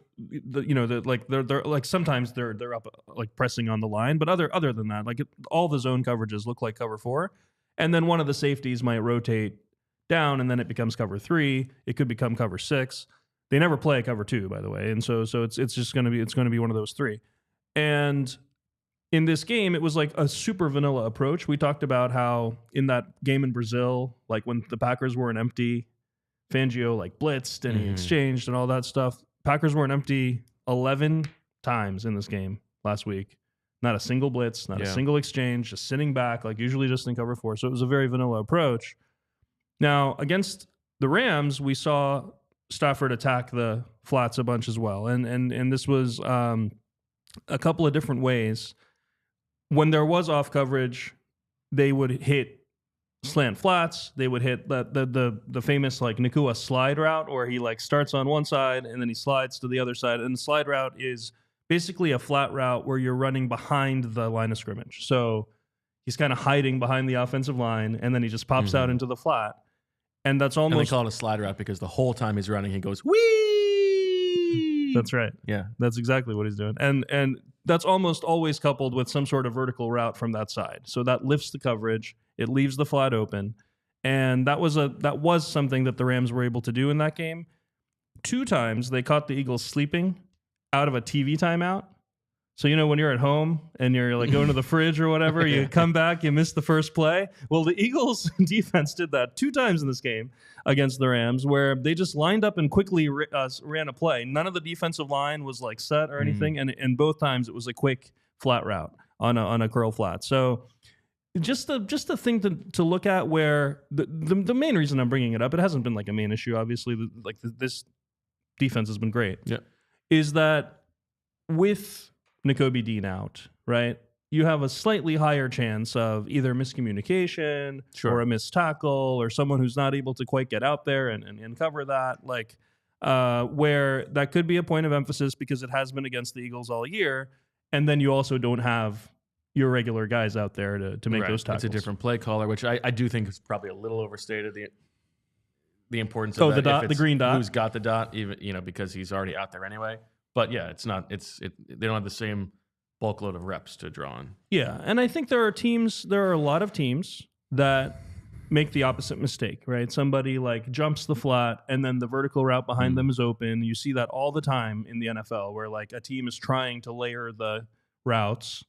like sometimes they're up like pressing on the line, but other than that, like all the zone coverages look like cover 4. And then one of the safeties might rotate down, and then it becomes cover 3. It could become cover 6. They never play cover 2, by the way, and so it's just going to be one of those 3. And in this game, it was like a super vanilla approach. We talked about how in that game in Brazil, like when the Packers weren't empty, Fangio like blitzed and he exchanged and all that stuff. Packers weren't empty 11 times in this game last week. Not a single blitz, not a single exchange, just sitting back, like usually just in cover 4. So it was a very vanilla approach. Now, against the Rams, we saw Stafford attack the flats a bunch as well. And this was a couple of different ways. When there was off coverage, they would hit slant flats. They would hit the famous like Nakua slide route, where he like starts on one side and then he slides to the other side. And the slide route is basically a flat route where you're running behind the line of scrimmage. So he's kind of hiding behind the offensive line, and then he just pops out into the flat. And that's almost... And they call it a slide route because the whole time he's running, he goes, whee! That's right. Yeah. That's exactly what he's doing. And that's almost always coupled with some sort of vertical route from that side. So that lifts the coverage. It leaves the flat open. And that was something that the Rams were able to do in that game. 2 times they caught the Eagles sleeping out of a TV timeout. So, you know, when you're at home and you're like going to the fridge or whatever, you come back, you miss the first play. Well, the Eagles defense did that 2 times in this game against the Rams, where they just lined up and quickly ran a play. None of the defensive line was like set or anything. And both times it was a quick flat route on a curl flat. So just a thing to look at, where the main reason I'm bringing it up, it hasn't been like a main issue, obviously, this defense has been great. Yeah. Is that with Nakobe Dean out, right? You have a slightly higher chance of either miscommunication or a missed tackle, or someone who's not able to quite get out there and cover that. Like, where that could be a point of emphasis because it has been against the Eagles all year. And then you also don't have your regular guys out there to make those tackles. It's a different play caller, which I do think is probably a little overstated. The importance of the dot, the green dot. Who's got the dot, even because he's already out there anyway. But yeah, it's not. They don't have the same bulk load of reps to draw on. Yeah, and I think there are a lot of teams that make the opposite mistake, right? Somebody like jumps the flat and then the vertical route behind them is open. You see that all the time in the NFL, where like a team is trying to layer the routes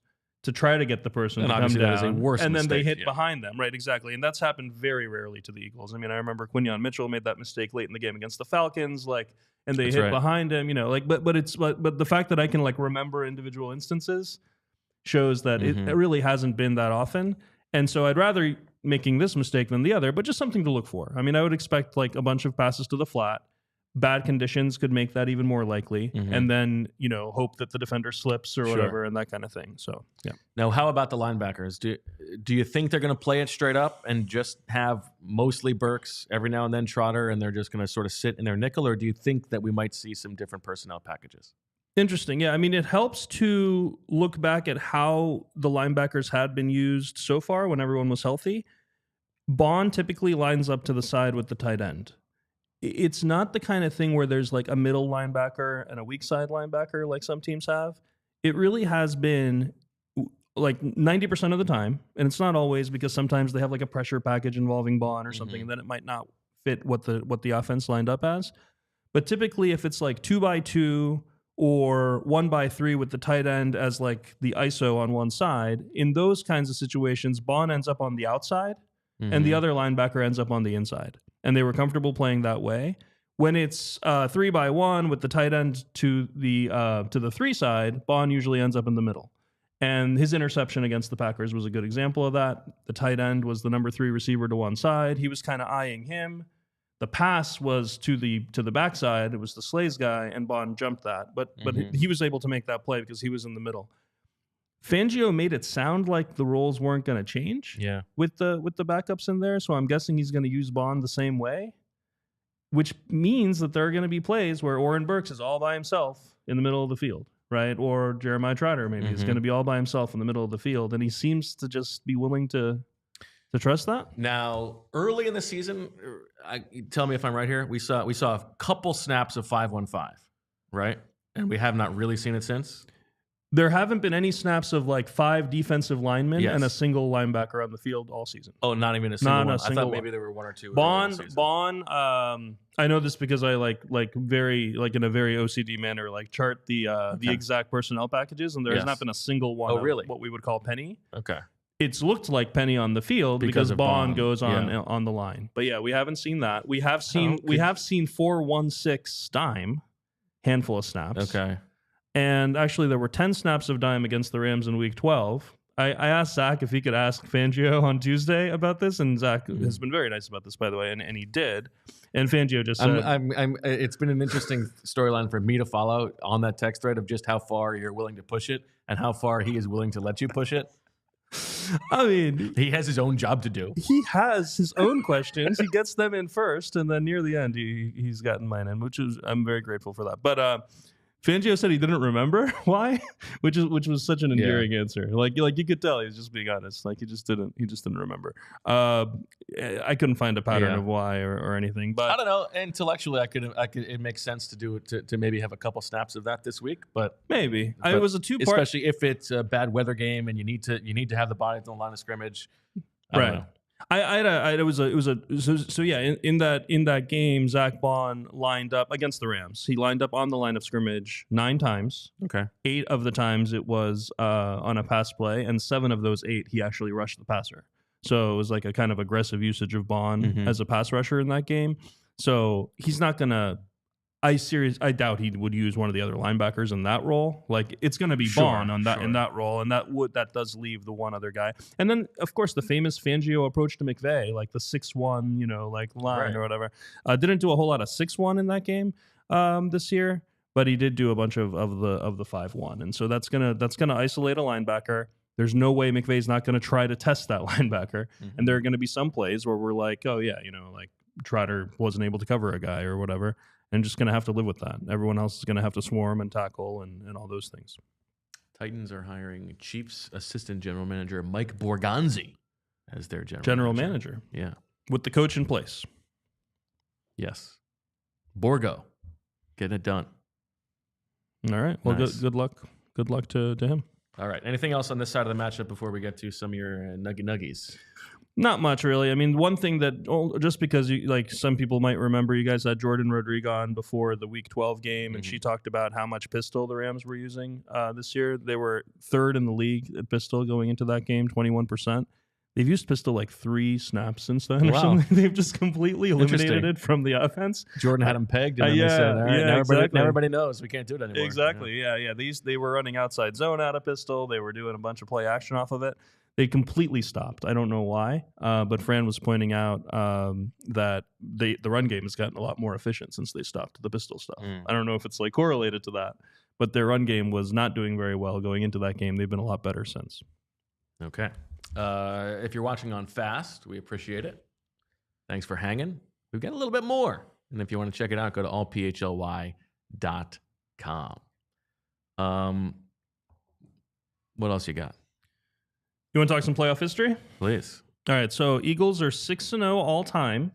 to try to get the person and to come down, that is a worse and then mistake, they hit behind them, right? Exactly, and that's happened very rarely to the Eagles. I mean, I remember Quinyon Mitchell made that mistake late in the game against the Falcons, and they hit behind him, but the fact that I can like remember individual instances shows that it really hasn't been that often, and so I'd rather making this mistake than the other, but just something to look for. I mean, I would expect like a bunch of passes to the flat. Bad conditions could make that even more likely, and then hope that the defender slips or whatever, and that kind of thing. So yeah. Now, how about the linebackers? Do you think they're going to play it straight up and just have mostly Burks, every now and then Trotter, and they're just going to sort of sit in their nickel, or do you think that we might see some different personnel packages? Interesting. Yeah, I mean, it helps to look back at how the linebackers had been used so far when everyone was healthy. Baun typically lines up to the side with the tight end. It's not the kind of thing where there's like a middle linebacker and a weak side linebacker like some teams have. It really has been like 90% of the time, and it's not always, because sometimes they have like a pressure package involving Baun or something, and then it might not fit what the offense lined up as. But typically, if it's like 2x2 or 1x3 with the tight end as like the ISO on one side, in those kinds of situations, Baun ends up on the outside and the other linebacker ends up on the inside. And they were comfortable playing that way. when it's 3-by-1 with the tight end to the 3 side, Baun usually ends up in the middle. And his interception against the Packers was a good example of that. The tight end was the number 3 receiver to one side. He was kind of eyeing him. The pass was to the backside. It was the Slays guy, and Baun jumped that. But he was able to make that play because he was in the middle. Fangio made it sound like the roles weren't going to change with the backups in there. So I'm guessing he's going to use Baun the same way, which means that there are going to be plays where Oren Burks is all by himself in the middle of the field. Right, or Jeremiah Trotter maybe is going to be all by himself in the middle of the field, and he seems to just be willing to trust that. Now, early in the season, tell me if I'm right here. We saw a couple snaps of 5-1-5, right, and we have not really seen it since. There haven't been any snaps of like 5 defensive linemen and a single linebacker on the field all season. Oh, not even a single one. I thought maybe there were 1 or 2. Baun. I know this because I like very in a very OCD manner chart the exact personnel packages, and there has not been a single one. Oh, really? Of what we would call penny. Okay. It's looked like penny on the field because Baun goes on the line. But yeah, we haven't seen that. We have seen 4-1-6 dime, handful of snaps. Okay. And actually, there were 10 snaps of dime against the Rams in Week 12. I asked Zach if he could ask Fangio on Tuesday about this, and Zach has been very nice about this, by the way, and he did. And Fangio just said... it's been an interesting storyline for me to follow on that text thread of just how far you're willing to push it and how far he is willing to let you push it. I mean... He has his own job to do. He has his own questions. He gets them in first, and then near the end, he's gotten mine in, I'm very grateful for that. But... Fangio said he didn't remember why, which was such an endearing answer. Like you could tell he was just being honest. Like he just didn't remember. I couldn't find a pattern of why or anything. But I don't know. Intellectually, I could. It makes sense to do it to maybe have a couple snaps of that this week. But maybe it was a 2-part, especially if it's a bad weather game and you need to have the body on the line of scrimmage. I don't know. In that game, Zack Baun lined up against the Rams. He lined up on the line of scrimmage 9 times. Okay. 8 of the times it was on a pass play, and 7 of those 8 he actually rushed the passer. So it was like a kind of aggressive usage of Baun as a pass rusher in that game. So he's not gonna. I doubt he would use one of the other linebackers in that role. Like it's going to be Baun in that role, and that does leave the one other guy. And then of course the famous Fangio approach to McVay, like the 6-1, line or whatever. Didn't do a whole lot of 6-1 in that game this year, but he did do a bunch of the 5-1, and so that's gonna isolate a linebacker. There's no way McVay's not going to try to test that linebacker, and there are going to be some plays where we're like, oh yeah, like Trotter wasn't able to cover a guy or whatever. And just going to have to live with that. Everyone else is going to have to swarm and tackle and all those things. Titans are hiring Chiefs assistant general manager Mike Borgonzi as their general manager. Yeah. With the coach in place. Yes. Borgo. Getting it done. All right. Well, nice. Good luck. Good luck to him. All right. Anything else on this side of the matchup before we get to some of your nuggies? Not much, really. I mean, one thing that just because some people might remember, you guys had Jordan Rodrigo on before the Week 12 game, and she talked about how much pistol the Rams were using this year. They were 3rd in the league at pistol going into that game, 21%. They've used pistol 3 snaps since then or something. They've just completely eliminated it from the offense. Jordan had him pegged. And now everybody knows we can't do it anymore. Exactly. Yeah. They were running outside zone out of pistol. They were doing a bunch of play action off of it. They completely stopped. I don't know why, but Fran was pointing out that the run game has gotten a lot more efficient since they stopped the pistol stuff. I don't know if it's correlated to that, but their run game was not doing very well going into that game. They've been a lot better since. Okay. If you're watching on Fast, we appreciate it. Thanks for hanging. We've got a little bit more. And if you want to check it out, go to allphly.com. What else you got? You want to talk some playoff history? Please. All right, so Eagles are 6-0 all time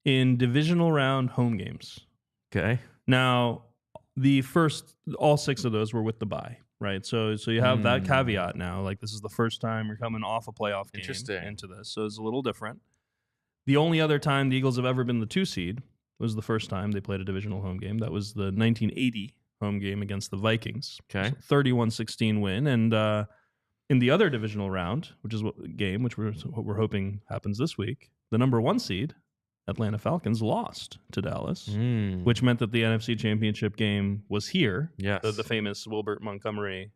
in divisional round home games. Okay. Now, all 6 of those were with the bye, right? So you have that caveat now. This is the first time you're coming off a playoff game into this, so it's a little different. The only other time the Eagles have ever been the 2 seed was the first time they played a divisional home game. That was the 1980 home game against the Vikings. Okay. 31-16 win, and in the other divisional round, which is what we're hoping happens this week, the number 1 seed, Atlanta Falcons lost to Dallas, which meant that the NFC Championship game was here. Yes. The famous Wilbert Montgomery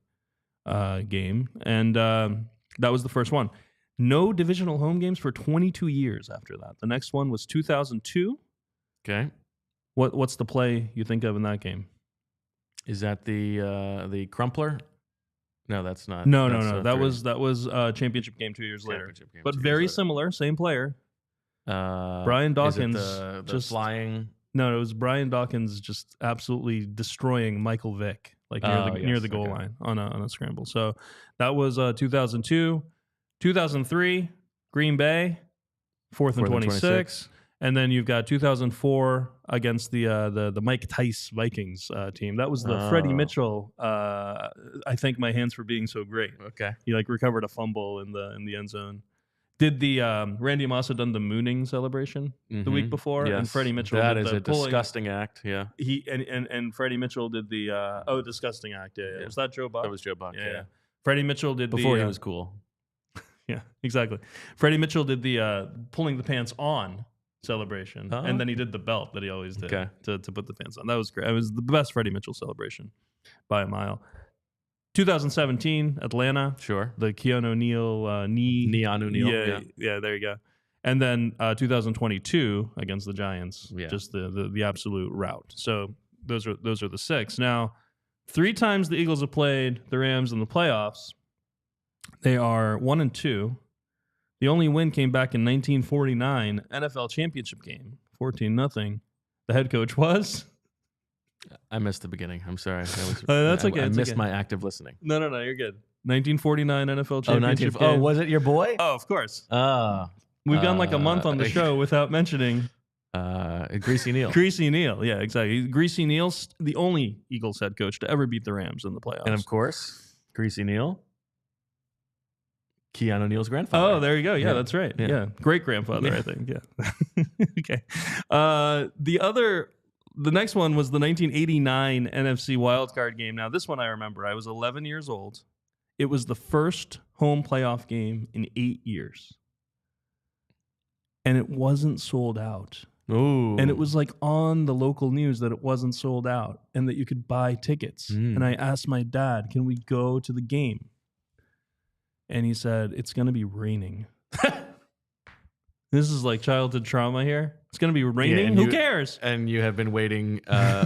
game. And that was the first one. No divisional home games for 22 years after that. The next one was 2002. Okay. What's the play you think of in that game? Is that the crumpler? No, that's not. No. That was championship game 2 years later. But very similar, same player. Brian Dawkins. Is it the flying? No, it was Brian Dawkins just absolutely destroying Michael Vick near the goal line on a scramble. So that was 2002. 2003, Green Bay, 4th and 26. And then you've got 2004 against the Mike Tice Vikings team. That was the Freddie Mitchell. I thank my hands for being so great. Okay, he recovered a fumble in the end zone. Did the Randy Moss had done the mooning celebration the week before, yes. And Freddie Mitchell. That did is the a disgusting act. Yeah, he and Freddie Mitchell did the disgusting act. Yeah. Was that Joe Buck? That was Joe Buck. Yeah. Freddie Mitchell did before he was cool. Yeah, exactly. Freddie Mitchell did the pulling the pants on celebration, and then he did the belt that he always did to put the pants on. That was great. It was the best Freddie Mitchell celebration by a mile. 2017, Atlanta. Sure. The Keanu O'Neal Neon O'Neal. Yeah, there you go. And then 2022 against the Giants. Yeah. Just the absolute rout. So those are the 6. Now, 3 times the Eagles have played the Rams in the playoffs. They are 1-2. The only win came back in 1949 NFL championship game, 14-0 The head coach was. I missed the beginning. I'm sorry. That's okay. I missed my active listening. No, you're good. 1949 1949 NFL championship game. Oh, was it your boy? Oh, of course. We've gone like a month on the show without mentioning Greasy Neal. Greasy Neal, yeah, exactly. Greasy Neal's the only Eagles head coach to ever beat the Rams in the playoffs. And of course, Greasy Neal. Keanu O'Neal's grandfather. Oh, there you go. Yeah, that's right. Yeah. Great grandfather, I think. Yeah. Okay. The next one was the 1989 NFC wildcard game. Now, this one I remember. I was 11 years old. It was the first home playoff game in 8 years. And it wasn't sold out. Ooh. And it was like on the local news that it wasn't sold out and that you could buy tickets. And I asked my dad, can we go to the game? And he said, it's going to be raining. This is like childhood trauma here. It's going to be raining. Who cares? And you have been waiting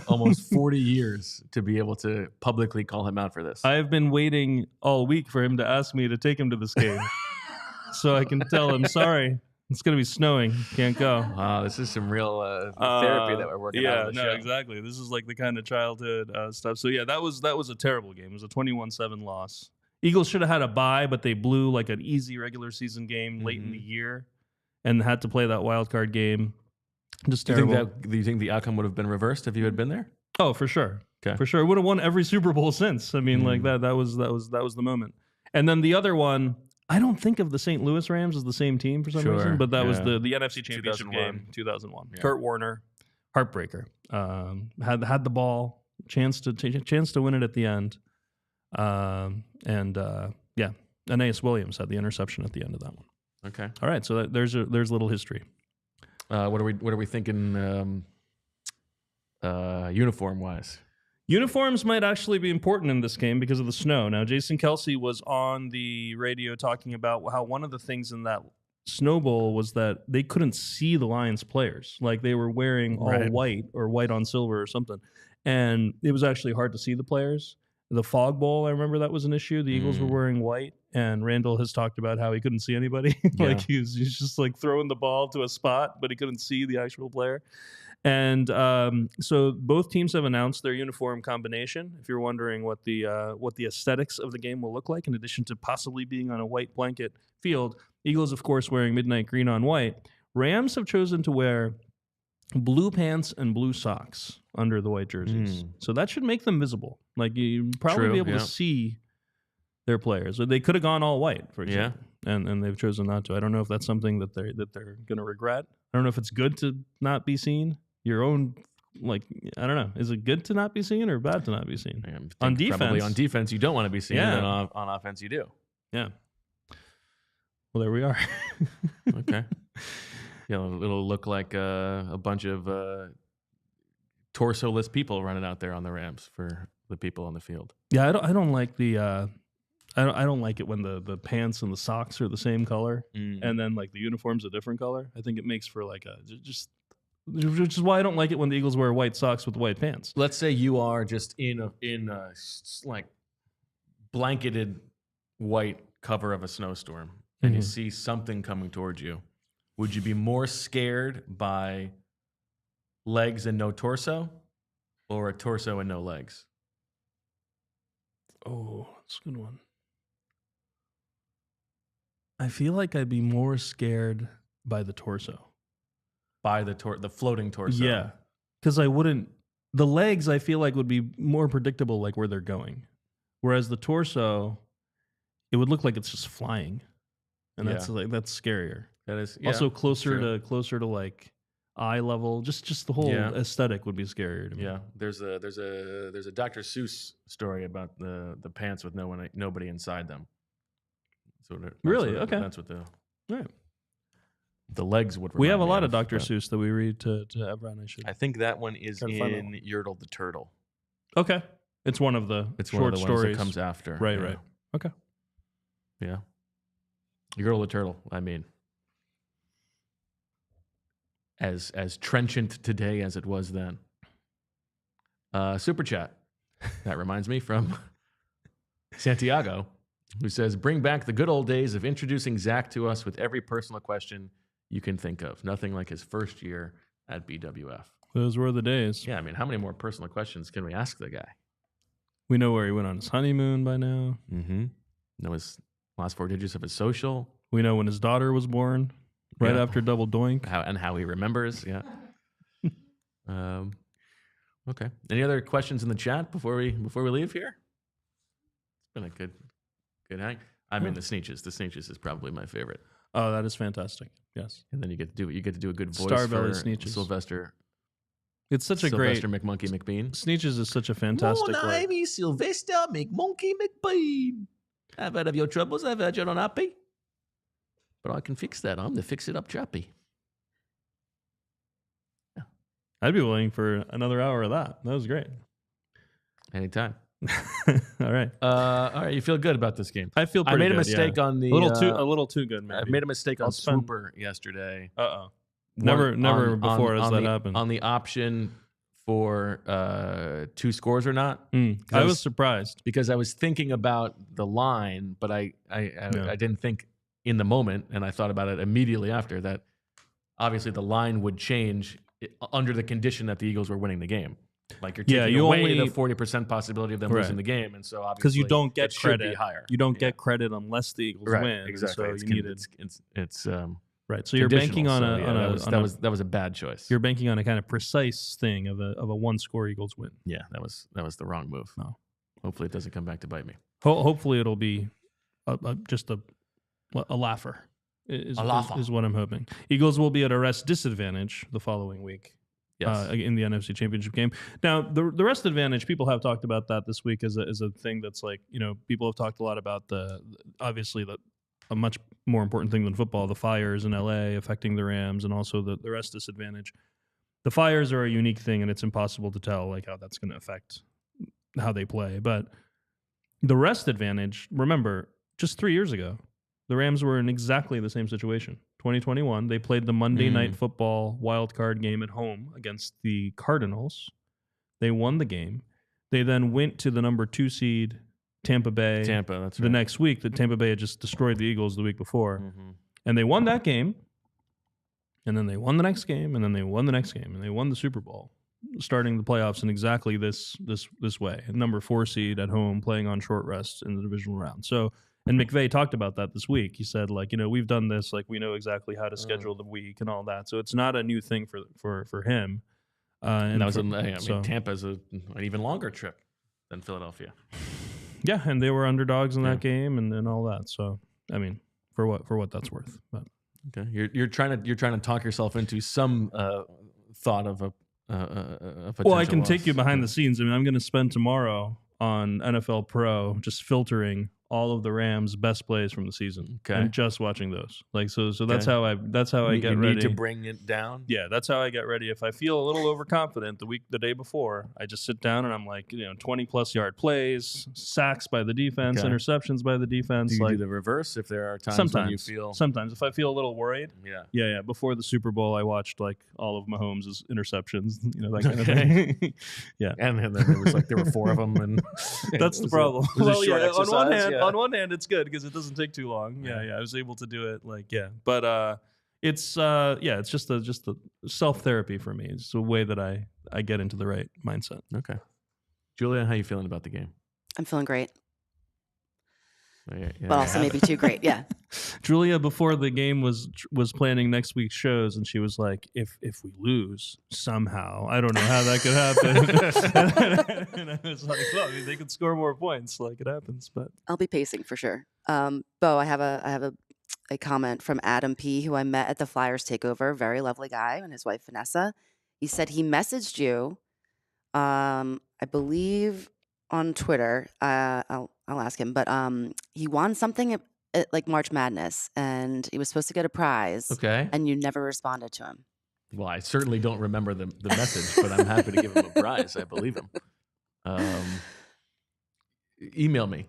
almost 40 years to be able to publicly call him out for this. I have been waiting all week for him to ask me to take him to this game. So I can tell him, sorry, it's going to be snowing. Can't go. Wow, this is some real therapy that we're working out on the show. Exactly. This is like the kind of childhood stuff. So yeah, that was a terrible game. It was a 21-7 loss. Eagles should have had a bye, but they blew like an easy regular season game late in the year and had to play that wild card game. Just terrible. Do you think the outcome would have been reversed if you had been there? Oh, for sure. Okay. For sure. It would have won every Super Bowl since. I mean, like that was the moment. And then the other one, I don't think of the St. Louis Rams as the same team for some reason, but that was the NFC Championship game, 2001. Yeah. Kurt Warner, heartbreaker. Had the ball, chance to win it at the end. Aeneas Williams had the interception at the end of that one. Okay. All right. So there's a little history. What are we thinking uniform wise? Uniforms might actually be important in this game because of the snow. Now, Jason Kelce was on the radio talking about how one of the things in that Snow Bowl was that they couldn't see the Lions players. Like they were wearing all white or white on silver or something. And it was actually hard to see the players. The Fog Bowl, I remember that was an issue. The Eagles were wearing white, and Randall has talked about how he couldn't see anybody. Like he's just like throwing the ball to a spot, but he couldn't see the actual player. And so both teams have announced their uniform combination. If you're wondering what the aesthetics of the game will look like, in addition to possibly being on a white blanket field, Eagles, of course, wearing midnight green on white. Rams have chosen to wear blue pants and blue socks under the white jerseys. So that should make them visible. Like you probably be able to see their players. Or they could have gone all white, for example. And they've chosen not to. I don't know if that's something that they're going to regret. I don't know if it's good to not be seen. Your own, like, I don't know. Is it good to not be seen or bad to not be seen? On defense. Probably on defense, you don't want to be seen. And on offense, you do. Yeah. Well, there we are. Okay. It'll look like a bunch of torso-less people running out there on the Rams for the people on the field. Yeah, I don't like the I don't like it when the pants and the socks are the same color and then like the uniform's a different color. I think it makes for like which is why I don't like it when the Eagles wear white socks with white pants. Let's say you are just in a like blanketed white cover of a snowstorm and you see something coming towards you. Would you be more scared by legs and no torso or a torso and no legs? Oh, that's a good one. I feel like I'd be more scared by the torso. By the floating torso? Yeah. Because I wouldn't... The legs, I feel like, would be more predictable, like where they're going. Whereas the torso, it would look like it's just flying. And that's scarier. That is also closer to like eye level. Just the whole aesthetic would be scarier to me. Yeah, there's a Dr. Seuss story about the pants with nobody inside them. So really, okay. That's what right. The legs would. We have a lot of Dr. Seuss that we read to everyone. I think that one is in Yertle the Turtle. Okay, it's one of the short stories that comes after. Right, right. Okay. Yeah. Yertle the Turtle. I mean. As trenchant today as it was then. Super chat. That reminds me from Santiago, who says, bring back the good old days of introducing Zach to us with every personal question you can think of. Nothing like his first year at BWF. Those were the days. Yeah, I mean, how many more personal questions can we ask the guy? We know where he went on his honeymoon by now. Mm-hmm. Know his last 4 digits of his social. We know when his daughter was born. Right after Double Doink. How he remembers, yeah. Okay. Any other questions in the chat before we leave here? It's been a good hang. I mean, the Sneetches. The Sneetches is probably my favorite. Oh, that is fantastic. Yes. And then you get to do a good voice Starbelly for Sneetches. Sylvester. It's such a great Sylvester McMonkey McBean. Sneetches is such a fantastic. My name is Sylvester McMonkey McBean. I've heard of your troubles. I've heard you're unhappy. But I can fix that. I'm the fix-it-up chappy. Yeah. I'd be willing for another hour of that. That was great. Anytime. All right. All right. You feel good about this game? I feel pretty good. I made a mistake on the... a little too good, maybe. I made a mistake on Swooper yesterday. Uh-oh. Never before has that happened. On the option for 2 scores or not. I was surprised. Because I was thinking about the line, but I didn't think in the moment, and I thought about it immediately after that. Obviously, the line would change under the condition that the Eagles were winning the game. Like you're taking away the 40% possibility of them losing the game, and so obviously because you don't get credit, should be higher. You don't get credit unless the Eagles win. Exactly. So you needed it's right. So you're banking on that was a bad choice. You're banking on a kind of precise thing of a 1-score Eagles win. Yeah, that was the wrong move. No. Hopefully, it doesn't come back to bite me. Hopefully, it'll be just a laugher is what I'm hoping. Eagles will be at a rest disadvantage the following week in the NFC Championship game. Now, the rest advantage, people have talked about that this week as a thing that's like, people have talked a lot about obviously a much more important thing than football, the fires in LA affecting the Rams and also the rest disadvantage. The fires are a unique thing and it's impossible to tell like how that's going to affect how they play. But the rest advantage, remember, just 3 years ago, the Rams were in exactly the same situation. 2021, they played the Monday Night Football wild card game at home against the Cardinals. They won the game. They then went to the number 2 seed, Tampa Bay. That's right. The next week, that Tampa Bay had just destroyed the Eagles the week before. Mm-hmm. And they won that game. And then they won the next game. And then they won the next game. And they won the Super Bowl, starting the playoffs in exactly this way. Number 4 seed at home, playing on short rest in the divisional round. So, and McVay talked about that this week. He said, like, we've done this, like, we know exactly how to schedule the week and all that. So it's not a new thing for him. And that was Tampa's an even longer trip than Philadelphia. Yeah, and they were underdogs in that game and all that. So, I mean, for what that's worth. But. Okay, you're trying to talk yourself into some thought of a well, I can take you behind the scenes. I mean, I'm going to spend tomorrow on NFL Pro just filtering all of the Rams' best plays from the season, Okay. and just watching those. Like so that's how I get ready. You need to bring it down. Yeah, that's how I get ready. If I feel a little overconfident the day before, I just sit down and I'm like, 20+ yard plays, sacks by the defense, interceptions by the defense. Do you do the reverse if there are times when you feel? Sometimes if I feel a little worried. Yeah. Before the Super Bowl, I watched like all of Mahomes' interceptions, that kind of thing. Yeah, and then there was there were 4 of them, and that's the problem. On one hand, it's good because it doesn't take too long. Yeah, I was able to do it. But it's just the self therapy for me. It's a way that I get into the right mindset. Okay, Julia, how you feeling about the game? I'm feeling great. Yeah, but also maybe too great. Yeah. Julia, before the game was planning next week's shows, and she was like, "If we lose somehow, I don't know how that could happen." And I was like, "Well, they could score more points, like it happens." But I'll be pacing for sure. Bo, I have a comment from Adam P, who I met at the Flyers takeover. Very lovely guy, and his wife Vanessa. He said he messaged you, I believe, on Twitter. I'll ask him, but he won something at like March Madness, and he was supposed to get a prize. Okay. And you never responded to him. Well, I certainly don't remember the message, but I'm happy to give him a prize. I believe him. Email me,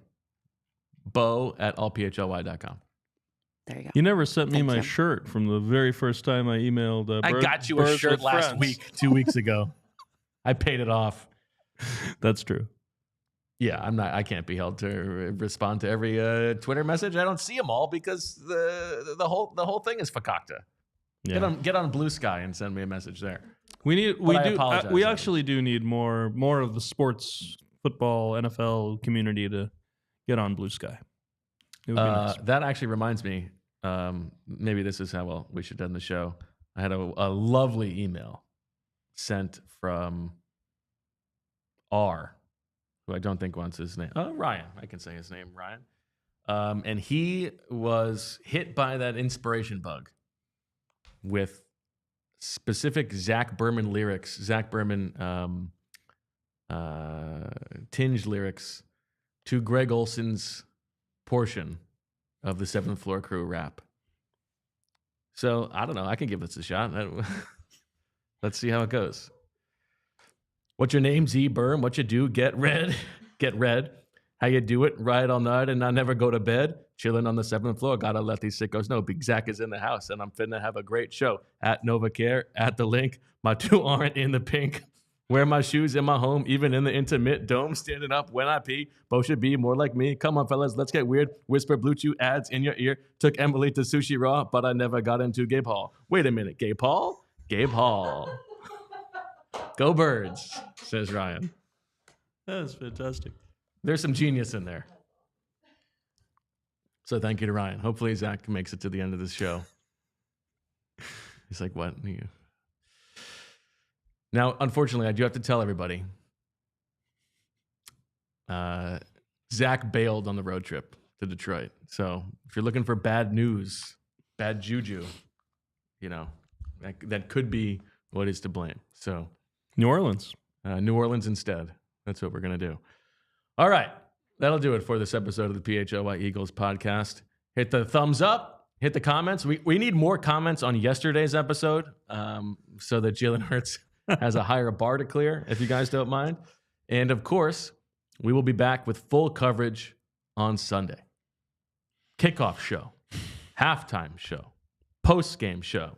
bo@allphly.com. There you go. You never sent me Thank my you. shirt from the very first time I emailed. I got you a shirt last week, 2 weeks ago. I paid it off. That's true. Yeah, I can't be held to respond to every Twitter message. I don't see them all because the whole thing is fakakta. Yeah. Get on Blue Sky and send me a message there. We apologize. actually do need more of the sports, football, NFL community to get on Blue Sky. It would be nice. That actually reminds me. Maybe this is how we should end the show. I had a lovely email sent from R, who I don't think wants his name. Oh, Ryan. I can say his name, Ryan. And he was hit by that inspiration bug with specific Zach Berman lyrics, Zach Berman tinged lyrics to Greg Olson's portion of the 7th Floor Crew rap. So, I don't know. I can give this a shot. Let's see how it goes. What's your name, Z Berm? What you do? Get red. Get red. How you do it? Ride all night and I never go to bed. Chilling on the 7th floor. Gotta let these sickos know. Big Zach is in the house and I'm finna have a great show. At NovaCare, at the link. My 2 aren't in the pink. Wear my shoes in my home, even in the intimate dome. Standing up when I pee. Both should be more like me. Come on, fellas, let's get weird. Whisper Blue Chew ads in your ear. Took Emily to Sushi Raw, but I never got into Gabe Hall. Wait a minute, Gabe Hall? Gabe Hall. Go Birds, says Ryan. That's fantastic. There's some genius in there. So thank you to Ryan. Hopefully Zach makes it to the end of this show. He's like, what? Now, unfortunately, I do have to tell everybody. Zach bailed on the road trip to Detroit. So if you're looking for bad news, bad juju, that could be what is to blame. So New Orleans. New Orleans instead. That's what we're going to do. All right. That'll do it for this episode of the PHLY Eagles podcast. Hit the thumbs up. Hit the comments. We need more comments on yesterday's episode so that Jalen Hurts has a higher bar to clear, if you guys don't mind. And, of course, we will be back with full coverage on Sunday. Kickoff show, halftime show, post-game show.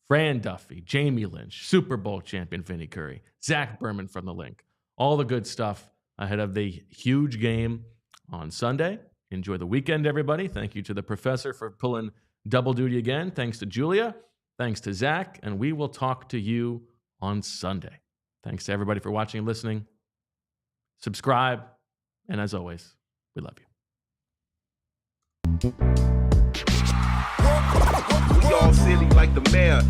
Fran Duffy, Jamie Lynch, Super Bowl champion Vinny Curry, Zach Berman from the link. All the good stuff ahead of the huge game on Sunday. Enjoy the weekend, everybody. Thank you to the professor for pulling double duty again. Thanks to Julia. Thanks to Zach. And we will talk to you on Sunday. Thanks to everybody for watching and listening. Subscribe. And as always, we love you. We all silly like the mayor.